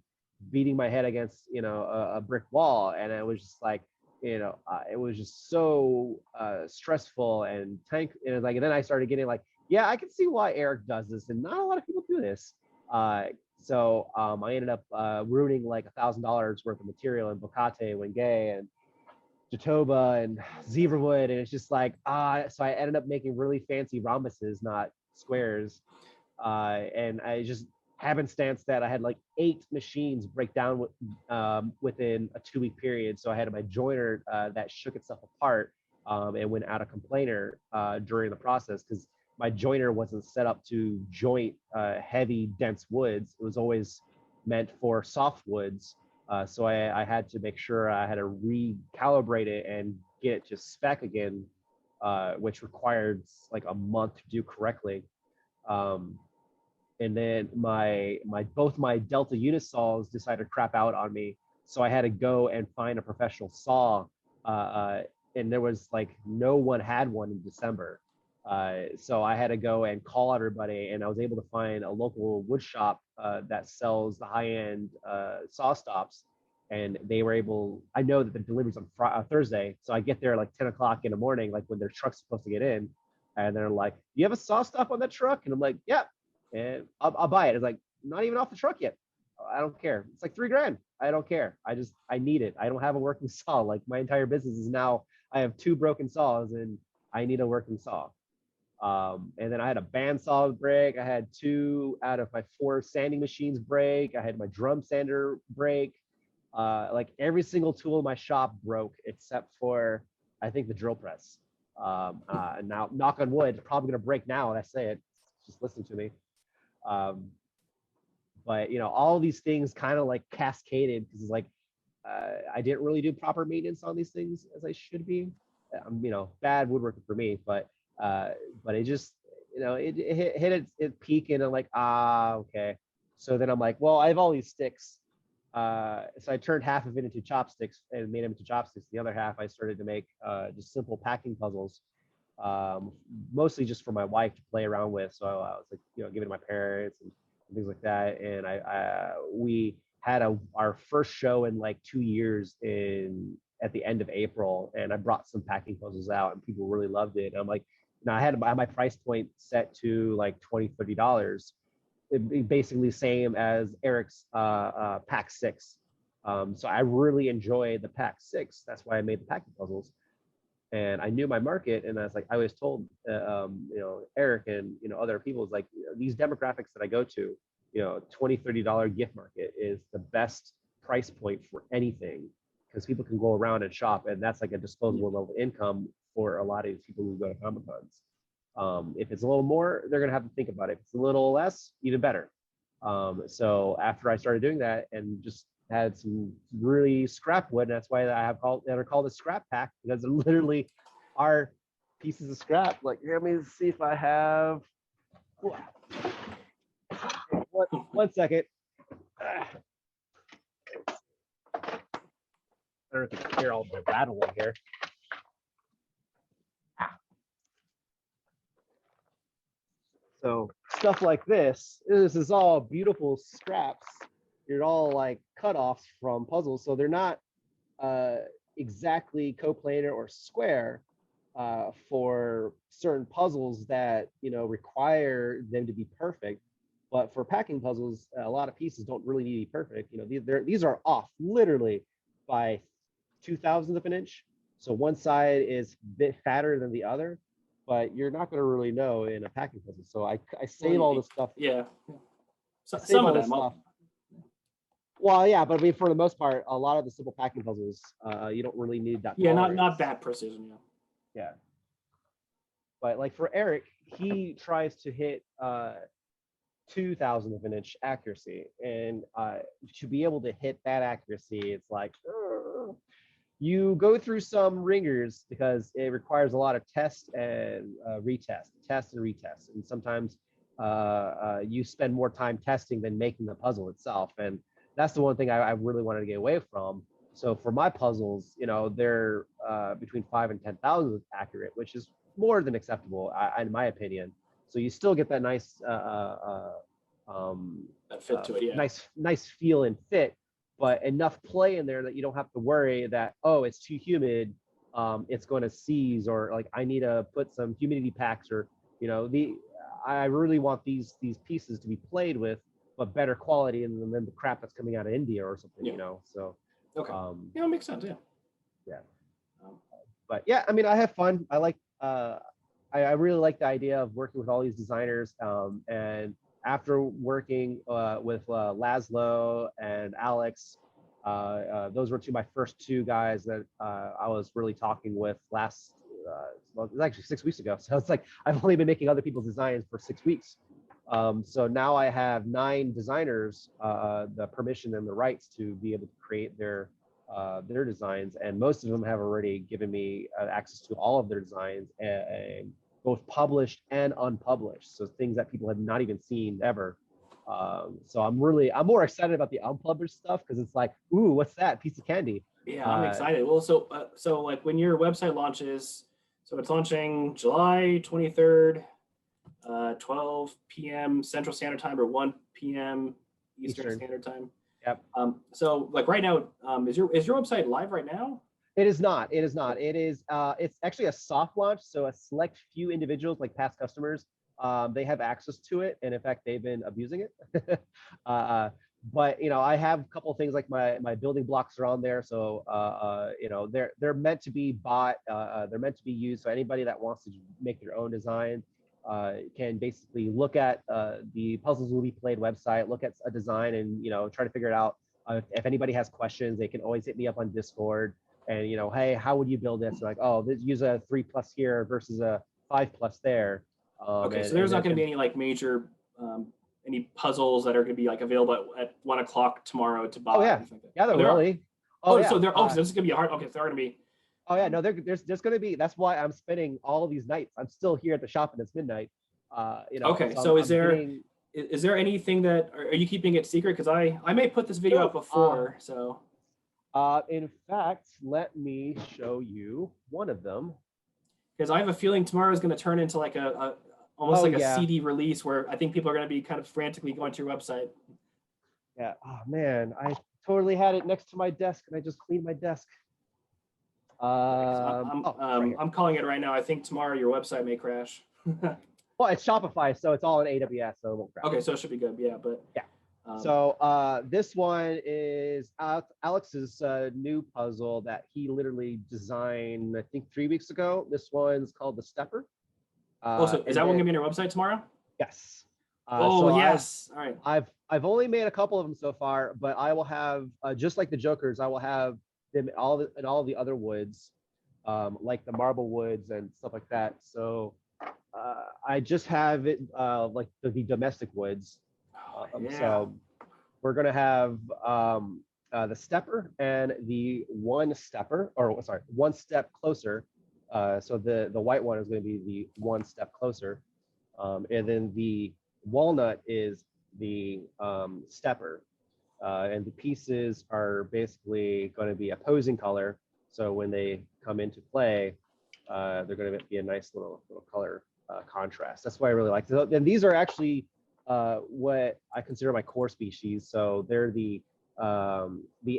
beating my head against, a brick wall. And it was just like, it was just so stressful and and then I started getting like, yeah, I can see why Eric does this, and not a lot of people do this. I ended up ruining like $1,000 worth of material in Bocate, Wenge, and Jatoba and zebrawood, and it's just like so I ended up making really fancy rhombuses, not squares, and I just happenstance that I had like 8 machines break down within a 2-week period. So I had my joiner that shook itself apart and went out of complainer during the process, because my joiner wasn't set up to joint heavy, dense woods. It was always meant for soft woods. So I had to make sure I had to recalibrate it and get it to spec again, which required like a month to do correctly. And then both my Delta unit saws decided to crap out on me, so I had to go and find a professional saw, and there was like no one had one in December. So I had to go and call everybody, and I was able to find a local wood shop that sells the high-end saw stops, and they were able. I know that the delivery's on Thursday, so I get there like 10 o'clock in the morning, like when their truck's supposed to get in, and they're like, "Do you have a saw stop on that truck?" And I'm like, "Yeah." And I'll buy it. It's like, not even off the truck yet. I don't care. It's like $3,000. I don't care. I need it. I don't have a working saw. Like my entire business is now, I have 2 broken saws and I need a working saw. And then I had a bandsaw break. I had 2 out of my 4 sanding machines break. I had my drum sander break. Like every single tool in my shop broke except for, I think, the drill press. Now, knock on wood, it's probably gonna break now when I say it. Just listen to me. But all these things kind of like cascaded, because it's like I didn't really do proper maintenance on these things as I should be. Bad woodworking for me, but it just it hit its peak, and I'm like, okay. So then I'm like, well, I have all these sticks, so I turned half of it into chopsticks and made them into chopsticks. The other half I started to make just simple packing puzzles, mostly just for my wife to play around with. So I was like, giving to my parents and things like that. And we had our first show in like 2 years at the end of April, and I brought some packing puzzles out, and people really loved it. And I'm like, now I had my price point set to like $20-$30. Basically same as Eric's pack 6. So I really enjoyed the pack 6. That's why I made the packing puzzles. And I knew my market, and I was like, I always told Eric and other people, is like, these demographics that I go to, $20-$30 gift market is the best price point for anything, because people can go around and shop, and that's like a disposable level income for a lot of people who go to Comic Cons. If it's a little more, they're gonna have to think about it. If it's a little less, even better. So after I started doing that, and just had some really scrap wood, and that's why they're called a scrap pack, because they're literally are pieces of scrap. Like, let me see if I have one second. I don't know if you can hear all the rattling here. So stuff like this is all beautiful scraps. They're all like cutoffs from puzzles, so they're not exactly coplanar or square for certain puzzles that require them to be perfect. But for packing puzzles, a lot of pieces don't really need to be perfect. These are off literally by 2/1000 of an inch. So one side is a bit fatter than the other, but you're not going to really know in a packing puzzle. So I save all this stuff. Yeah. So, save some all of this them. stuff. Well, yeah, but I mean, for the most part, a lot of the simple packing puzzles, you don't really need that. Yeah, not that precision. Yeah. But like for Eric, he tries to hit 2/1000 of an inch accuracy, and to be able to hit that accuracy, it's like you go through some ringers, because it requires a lot of test and retest, and sometimes you spend more time testing than making the puzzle itself, and that's the one thing I really wanted to get away from. So for my puzzles, they're between 5 and 10,000 accurate, which is more than acceptable, in my opinion. So you still get that nice That fit to it, yeah. nice feel and fit, but enough play in there that you don't have to worry that, oh, it's too humid, it's going to seize, or like I need to put some humidity packs, or I really want these pieces to be played with, but better quality than the crap that's coming out of India or something, So Okay. It makes sense. Yeah. Yeah. But yeah, I mean, I have fun. I like. I really like the idea of working with all these designers. And after working with Laszlo and Alex, those were my first two guys that I was really talking with last. Well, it was actually 6 weeks ago. So it's like I've only been making other people's designs for 6 weeks. So now I have 9 designers, the permission and the rights to be able to create their designs, and most of them have already given me access to all of their designs, and both published and unpublished, so things that people have not even seen ever. So I'm more excited about the unpublished stuff, because it's like, ooh, what's that piece of candy? Yeah, I'm excited. Well, so like when your website launches, so it's launching July 23rd, 12 p.m. Central Standard Time, or 1 p.m. Eastern Standard Time. Yep. So like right now, is your website live right now? It is not. It is not. It is. It's actually a soft launch, so a select few individuals, like past customers, they have access to it, and in fact, they've been abusing it. But I have a couple of things, like my building blocks are on there, so they're meant to be bought. They're meant to be used. So anybody that wants to make their own design can basically look at the Puzzles Will Be Played website, look at a design, and try to figure it out. If anybody has questions, they can always hit me up on Discord. And hey, how would you build this? Like, oh, use a 3+ here versus a 5+ there. Okay, so there's not going to be any like major any puzzles that are going to be like available at 1 o'clock tomorrow to buy. Oh yeah, yeah, there will be. Oh, yeah. So there. So this is going to be a hard. Okay, so they're going to be. Oh yeah, no, there's going to be. That's why I'm spending all of these nights. I'm still here at the shop, and it's midnight. Okay, so is there anything that are you keeping it secret? Because I may put this video up before. So. In fact, let me show you one of them. Because I have a feeling tomorrow is going to turn into like almost a CD release, where I think people are going to be kind of frantically going to your website. Yeah. Oh man, I totally had it next to my desk, and I just cleaned my desk. I'm calling it right now. I think tomorrow your website may crash. Well, it's Shopify, so it's all in AWS, so it won't crash. Okay, so it should be good. Yeah, but yeah. So this one is Alex's new puzzle that he literally designed, I think 3 weeks ago. This one's called the Stepper. So is that one gonna be on your website tomorrow? Yes. Yes. All right. I've only made a couple of them so far, but I will have just like the Jokers, I will have them in all the other woods, like the marble woods and stuff like that. So I just have it like the domestic woods. Yeah. So we're gonna have the Stepper and the One Stepper, or sorry, One Step Closer. So the white one is going to be the One Step Closer, and then the walnut is the Stepper, and the pieces are basically going to be opposing color. So when they come into play, they're going to be a nice little color contrast. That's why I really like it. And these are actually what I consider my core species. So they're the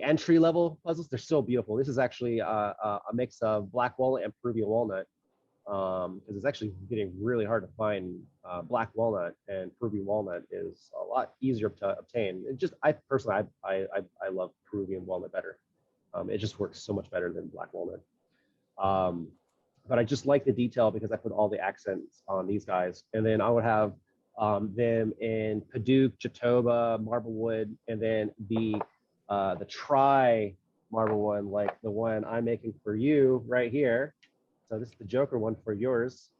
entry level puzzles. They're so beautiful. This is actually a mix of black walnut and Peruvian walnut, because it's actually getting really hard to find black walnut, and Peruvian walnut is a lot easier to obtain. I personally love Peruvian walnut better. It just works so much better than black walnut. But I just like the detail because I put all the accents on these guys. And then I would have them in Paduke, Jatoba, Marblewood, and then the tri marble one, like the one I'm making for you right here. So this is the Joker one for yours.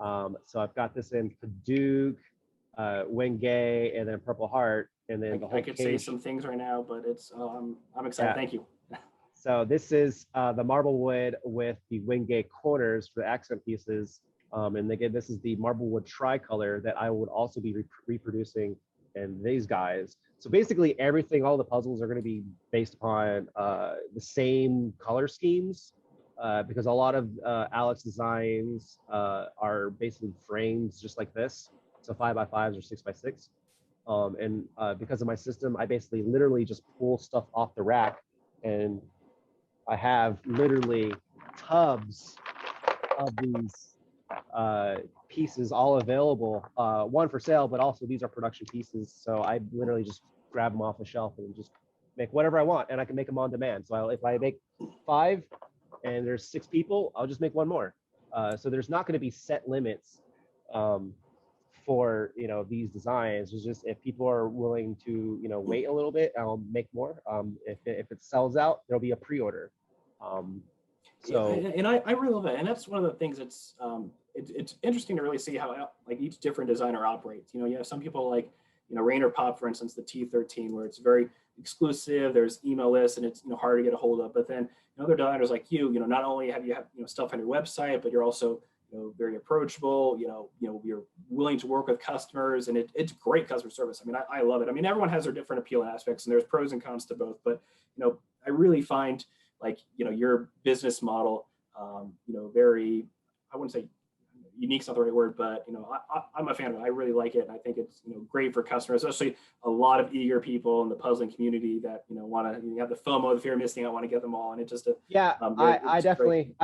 So I've got this in Paduke, Wenge, and then Purple Heart, and then the whole I could say some things right now, but it's I'm excited. Yeah. Thank you. So this is the Marblewood with the Wingate corners for the accent pieces. And again, this is the Marblewood tricolor that I would also be reproducing in these guys. So basically everything, all the puzzles are going to be based upon the same color schemes, because a lot of Alex designs are basically frames just like this. So 5x5s or 6x6. And because of my system, I basically literally just pull stuff off the rack, and I have literally tubs of these pieces all available, one for sale, but also these are production pieces. So I literally just grab them off the shelf and just make whatever I want, and I can make them on demand. So if I make 5 and there's 6 people, I'll just make one more. So there's not going to be set limits for these designs. It's just if people are willing to wait a little bit, I'll make more. If it sells out, there'll be a pre-order. So and I really love it, and that's one of the things that's it's interesting to really see how like each different designer operates. You have some people like Rainer Pop, for instance, the T13, where it's very exclusive. There's email lists, and it's hard to get a hold of. But then other designers like you, not only have you stuff on your website, but you're also very approachable. You're willing to work with customers, and it's great customer service. I mean, I love it. I mean, everyone has their different appeal aspects, and there's pros and cons to both. But I really find like your business model, very, I wouldn't say unique's not the right word, but I'm a fan of it. I really like it, and I think it's great for customers, especially a lot of eager people in the puzzling community that want to have the FOMO, the fear of missing out, want to get them all, and it just yeah, I definitely,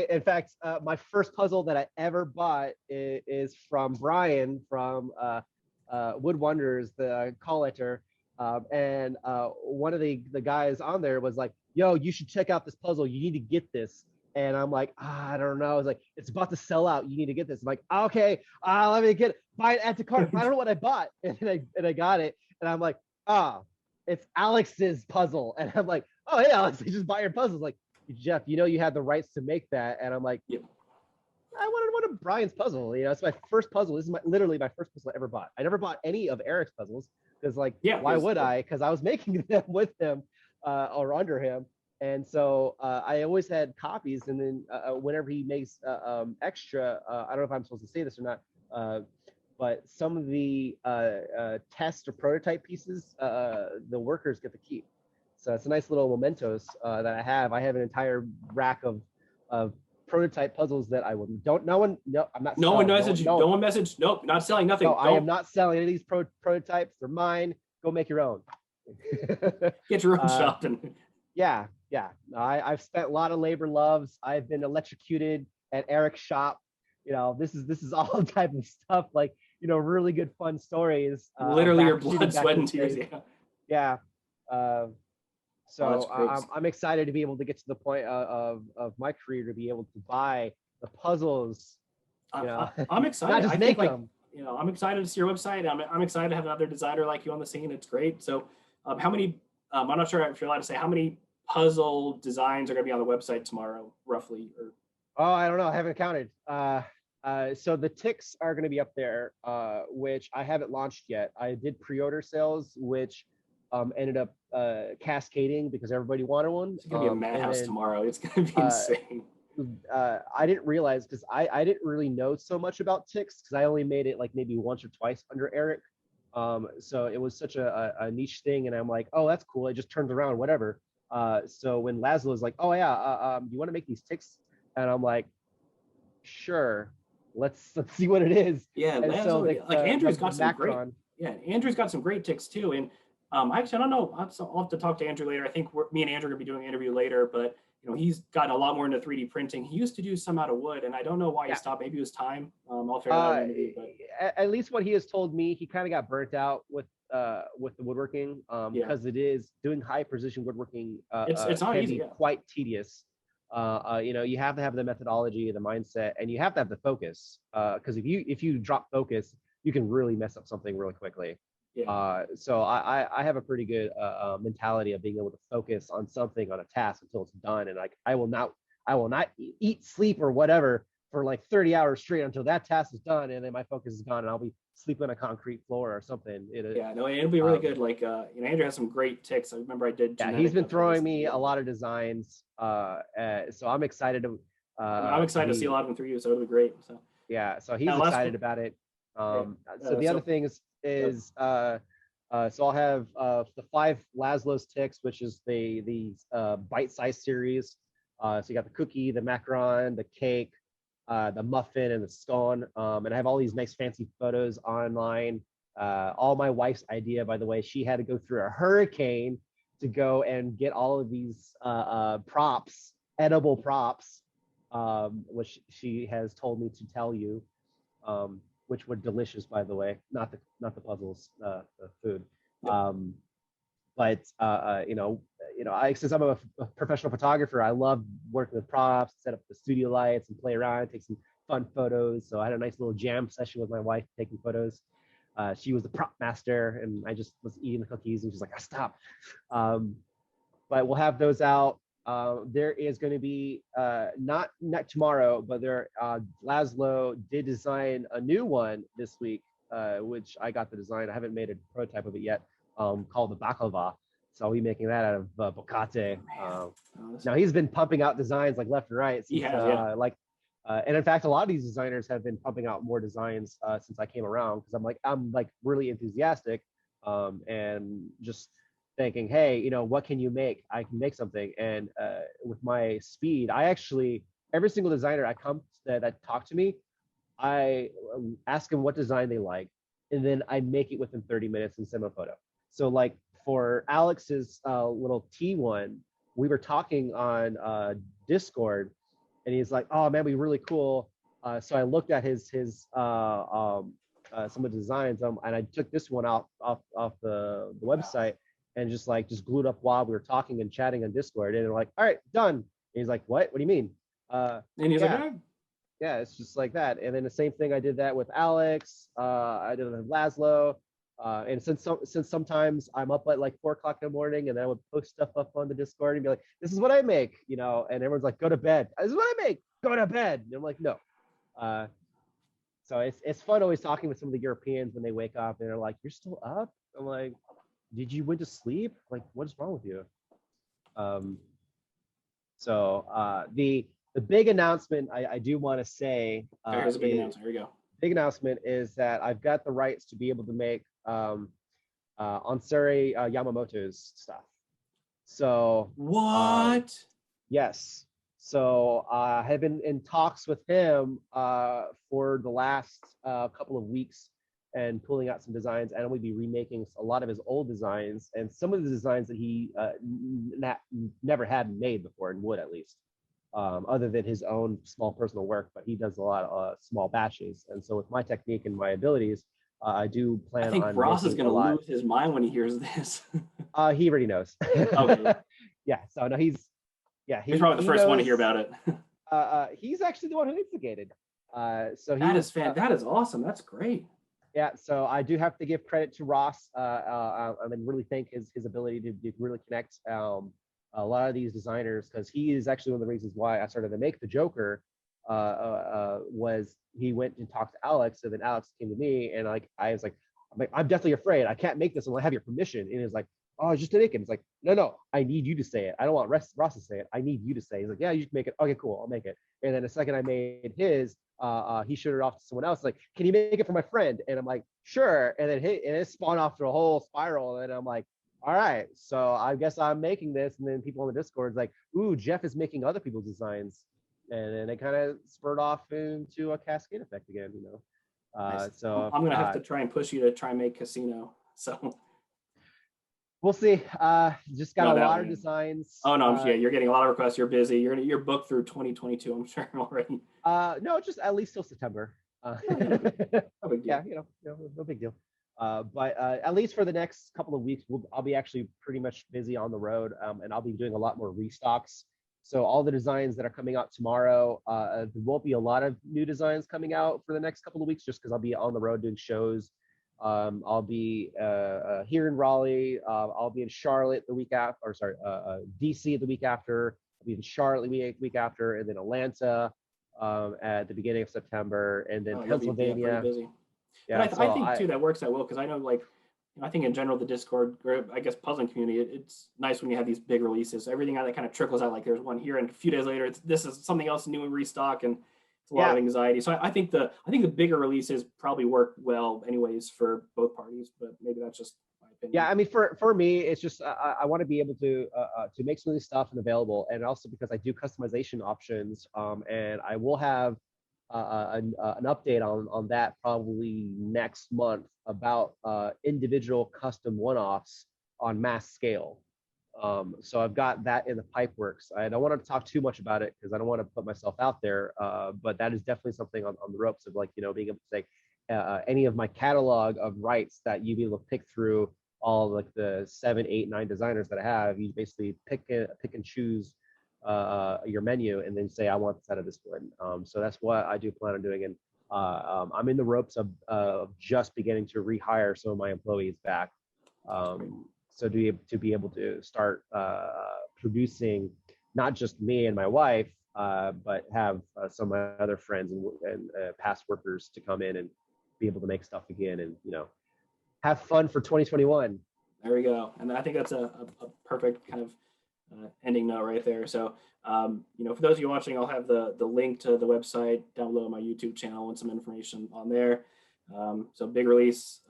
in fact, my first puzzle that I ever bought is from Brian from Wood Wonders, the call letter, and one of the guys on there was like, yo, you should check out this puzzle, you need to get this. And I'm like, I don't know. I was like, it's about to sell out, you need to get this. I'm like, okay, let me get it, buy it, add to cart. I don't know what I bought, and I got it, and I'm like, it's Alex's puzzle. And I'm like, oh hey Alex, I just buy your puzzles. Like, Jeff, you had the rights to make that. And I'm like, yep. I wanted one of Brian's puzzle. It's my first puzzle. This is literally my first puzzle I ever bought. I never bought any of Eric's puzzles because, like, why would I? Because I was making them with him or under him. And so I always had copies. And then whenever he makes extra, I don't know if I'm supposed to say this or not, but some of the test or prototype pieces, the workers get to keep. So it's a nice little mementos that I have. I have an entire rack of prototype puzzles that I will I'm not no one messaged, nope, not selling, nothing. No, I am not selling any of these prototypes. They're mine. Go make your own. Get your own shop. Yeah. I've spent a lot of labor loves. I've been electrocuted at Eric's shop. This is all type of stuff, like really good fun stories. Literally your blood, sweat, and tears. Yeah. So I'm excited to be able to get to the point of my career to be able to buy the puzzles. I'm excited. Not just make them. I'm excited to see your website. I'm excited to have another designer like you on the scene. It's great. So, how many? I'm not sure if you're allowed to say how many puzzle designs are going to be on the website tomorrow, roughly. Or I don't know. I haven't counted. So the ticks are going to be up there, which I haven't launched yet. I did pre-order sales, which ended up cascading because everybody wanted one. It's going to be a madhouse tomorrow. It's going to be insane. I didn't realize, because I didn't really know so much about ticks, because I only made it like maybe once or twice under Eric. So it was such a niche thing, and I'm like, oh, that's cool. It just turns around, whatever. So when Laszlo was like, oh yeah, you want to make these ticks? And I'm like, sure, let's see what it is. Yeah, and Laszlo, so like Andrew's got some great. Yeah, Andrew's got some great ticks too. And actually, I don't know. I'll have to talk to Andrew later. I think me and Andrew are gonna be doing an interview later, but he's gotten a lot more into 3D printing. He used to do some out of wood, and I don't know why he stopped. Maybe it was time. I'll figure that out in the interview. But at least what he has told me, he kind of got burnt out with the woodworking, because it is doing high precision woodworking. It's not easy. Quite tedious. You have to have the methodology, the mindset, and you have to have the focus. Because if you drop focus, you can really mess up something really quickly. Yeah. So I have a pretty good mentality of being able to focus on something, on a task, until it's done. And like I will not eat, sleep, or whatever for like 30 hours straight until that task is done, and then my focus is gone, and I'll be sleeping on a concrate floor or something. It'll be really good. Like Andrew has some great ticks. I remember I did. Yeah, he's been throwing me a lot of designs. So I'm excited to. I'm excited to see a lot of them through you. So it'll be great. So yeah, so he's excited about it. So the other thing is so I'll have the 5 Laszlo's ticks, which is the bite-sized series. So you got the cookie, the macaron, the cake, the muffin, and the scone. And I have all these nice fancy photos online All my wife's idea, by the way. She had to go through a hurricane to go and get all of these props, edible props, which she has told me to tell you, which were delicious, by the way. Not the puzzles, the food. Yep. But since I'm a professional photographer, I love working with props, set up the studio lights, and play around, take some fun photos. So I had a nice little jam session with my wife taking photos. She was the prop master, and I just was eating the cookies, and she's like, "Stop." But we'll have those out. There is going to be not tomorrow, but Laszlo did design a new one this week, which I got the design. I haven't made a prototype of it yet. Called the baklava. So I'll be making that out of bocate. Now he's been pumping out designs like left and right. Since, and in fact, a lot of these designers have been pumping out more designs since I came around, because I'm really enthusiastic, and just thinking, hey, what can you make? I can make something. And with my speed, I actually, every single designer that talk to me, I ask them what design they like, and then I make it within 30 minutes and send them a photo. So like for Alex's little T1, we were talking on Discord, and he's like, "Oh man, we really cool." So I looked at his some of the designs, and I took this one off the website, and just glued up while we were talking and chatting on Discord, and they're like, "All right, done." And he's like, "What? What do you mean?" And he's like, "Oh." Yeah, it's just like that. And then the same thing, I did that with Alex. I did it with Laszlo. And since sometimes I'm up at like 4 o'clock in the morning, and then I would post stuff up on the Discord and be like, "This is what I make," and everyone's like, "Go to bed." "This is what I make." "Go to bed." And I'm like, "No." So it's fun always talking with some of the Europeans when they wake up and they're like, "You're still up?" I'm like, "Did you went to sleep? Like, what is wrong with you?" The big announcement I do want to say. Here's a big announcement. Here we go. Big announcement is that I've got the rights to be able to make Onsari Yamamoto's stuff. So what? Yes. So I have been in talks with him for the last couple of weeks, and pulling out some designs, and we'll be remaking a lot of his old designs, and some of the designs that he never had made before, in wood at least. Other than his own small personal work, but he does a lot of small batches. And so with my technique and my abilities, I do plan on. I think Ross is going to lose his mind when he hears this. He already knows. Okay. Yeah. So no, he's probably the first one to hear about it. He's actually the one who instigated. So that is awesome. That's great. Yeah. So I do have to give credit to Ross, and really thank his ability to really connect. A lot of these designers, because he is actually one of the reasons why I started to make the Joker, was he went and talked to Alex, and then Alex came to me, and I was like, I'm definitely afraid. I can't make this unless I have your permission. And he's like, "Oh, just to make it." It's like, no, I need you to say it. I don't want Ross to say it. I need you to say it. He's like, "Yeah, you can make it." "Okay, cool, I'll make it." And then the second I made his, he showed it off to someone else, like, "Can you make it for my friend?" And I'm like, "Sure." And then it spawned off through a whole spiral, and I'm like, all right, so I guess I'm making this. And then people on the Discord is like, "Ooh, Jeff is making other people's designs," and then it kind of spurred off into a cascade effect again, Nice. So I'm gonna have to try and push you to try and make Casino. So we'll see. Just got a lot of designs. Oh no, you're getting a lot of requests. You're busy. You're booked through 2022. I'm sure already. No, just at least till September. No big deal. Yeah, no big deal. But at least for the next couple of weeks, I'll be actually pretty much busy on the road, and I'll be doing a lot more restocks. So all the designs that are coming out tomorrow, there won't be a lot of new designs coming out for the next couple of weeks, just because I'll be on the road doing shows. I'll be here in Raleigh. I'll be in Charlotte the week after, or sorry, DC the week after. I'll be in Charlotte the week after, and then Atlanta at the beginning of September, and then Pennsylvania. Busy. Yeah, but I think too that works out well, because I know, I think in general the Discord group, I guess puzzling community, it's nice when you have these big releases. Everything that kind of trickles out, like there's one here, and a few days later this is something else new in restock, and it's a lot of anxiety. So I think the bigger releases probably work well anyways for both parties, but maybe that's just my opinion. Yeah, I mean for me, it's just I want to be able to make some of this stuff and available, and also because I do customization options, and I will have an update on that probably next month about individual custom one-offs on mass scale. So I've got that in the pipe works. I don't want to talk too much about it because I don't want to put myself out there, but that is definitely something on the ropes of, like, being able to say any of my catalog of rights that you be able to pick through all like the 7, 8, 9 designers that I have. You basically pick and choose your menu and then say, I want this out of this one. So that's what I do plan on doing. And I'm in the ropes of just beginning to rehire some of my employees back. So to be able to start producing not just me and my wife, but have some of my other friends and past workers to come in and be able to make stuff again, and have fun for 2021. There we go. And I think that's a perfect kind of ending note right there. So, for those of you watching, I'll have the link to the website down below my YouTube channel and some information on there. So big release.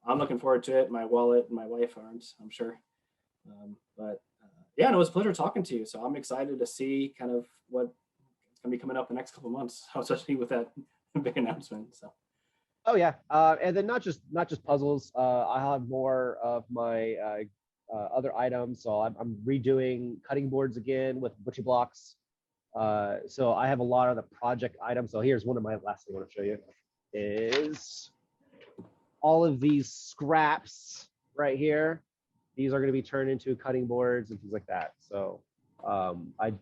I'm looking forward to it. My wallet and my wife aren't, I'm sure. Yeah, no, it was a pleasure talking to you. So I'm excited to see kind of what's going to be coming up the next couple of months, especially with that big announcement. So. Oh yeah, and then not just puzzles. I have more of my other items. So I'm redoing cutting boards again with butcher blocks. So I have a lot of the project items. So here's one of my last thing I want to show you is all of these scraps right here. These are going to be turned into cutting boards and things like that. So I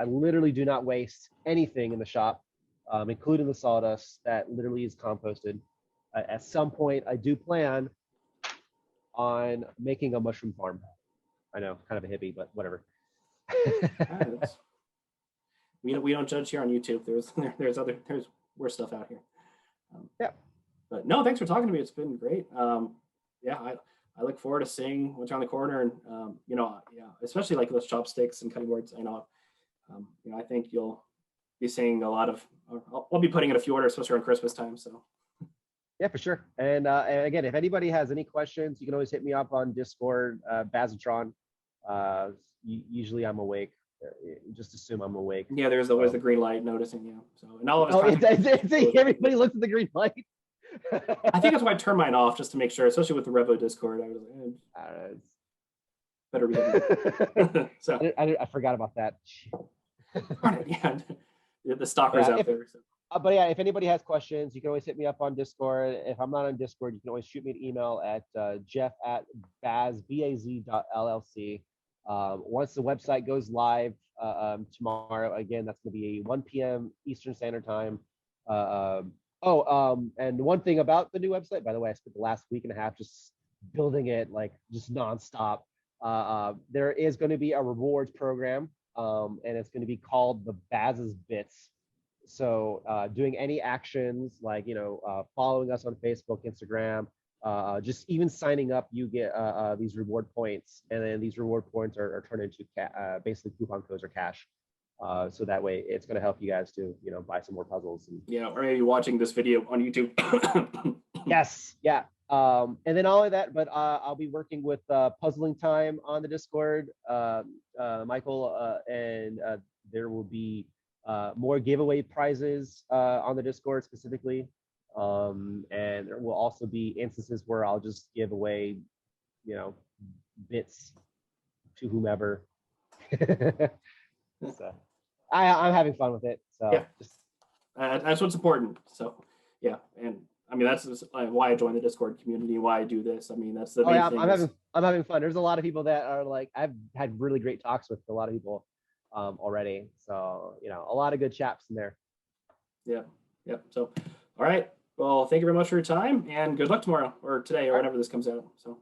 literally do not waste anything in the shop, including the sawdust that literally is composted. At some point, I do plan on making a mushroom farm. I know, kind of a hippie, but whatever. We don't judge here on YouTube. There's worse stuff out here. Yeah. But no, thanks for talking to me. It's been great. Yeah, I look forward to seeing what's around the corner, and especially like those chopsticks and cutting boards. I think you'll be seeing a lot of. I'll be putting in a few orders, especially around Christmas time. So. Yeah, for sure. And again, if anybody has any questions, you can always hit me up on Discord, Bazatron. Usually I'm awake. Just assume I'm awake. Yeah, there's always the green light noticing you. So, and all of everybody looks at the green light. I think that's why I turned mine off, just to make sure, especially with the Revo Discord. I was like, better be. So I forgot about that. Yeah, the stalkers out there. So. But yeah, if anybody has questions, you can always hit me up on Discord. If I'm not on Discord, you can always shoot me an email at jeff@baz.llc. Once the website goes live tomorrow, again, that's going to be 1 p.m. Eastern Standard Time. And one thing about the new website, by the way, I spent the last week and a half just building it, like just nonstop. There is going to be a rewards program, and it's going to be called the Bazz's Bits. So doing any actions like, following us on Facebook, Instagram, just even signing up, you get these reward points, and then these reward points are turned into basically coupon codes or cash. So that way it's going to help you guys to, buy some more puzzles. Or maybe watching this video on YouTube. Yes. Yeah. And then all of that, but I'll be working with Puzzling Time on the Discord, Michael, and there will be more giveaway prizes on the Discord specifically. And there will also be instances where I'll just give away, bits to whomever. So I'm having fun with it. So yeah, that's what's important. So yeah, and I mean that's why I joined the Discord community, why I do this. I mean that's the main thing. I'm having fun. There's a lot of people that are like, I've had really great talks with a lot of people already. So a lot of good chaps in there. Yeah. So all right. Well, thank you very much for your time, and good luck tomorrow or today or whenever this comes out. So.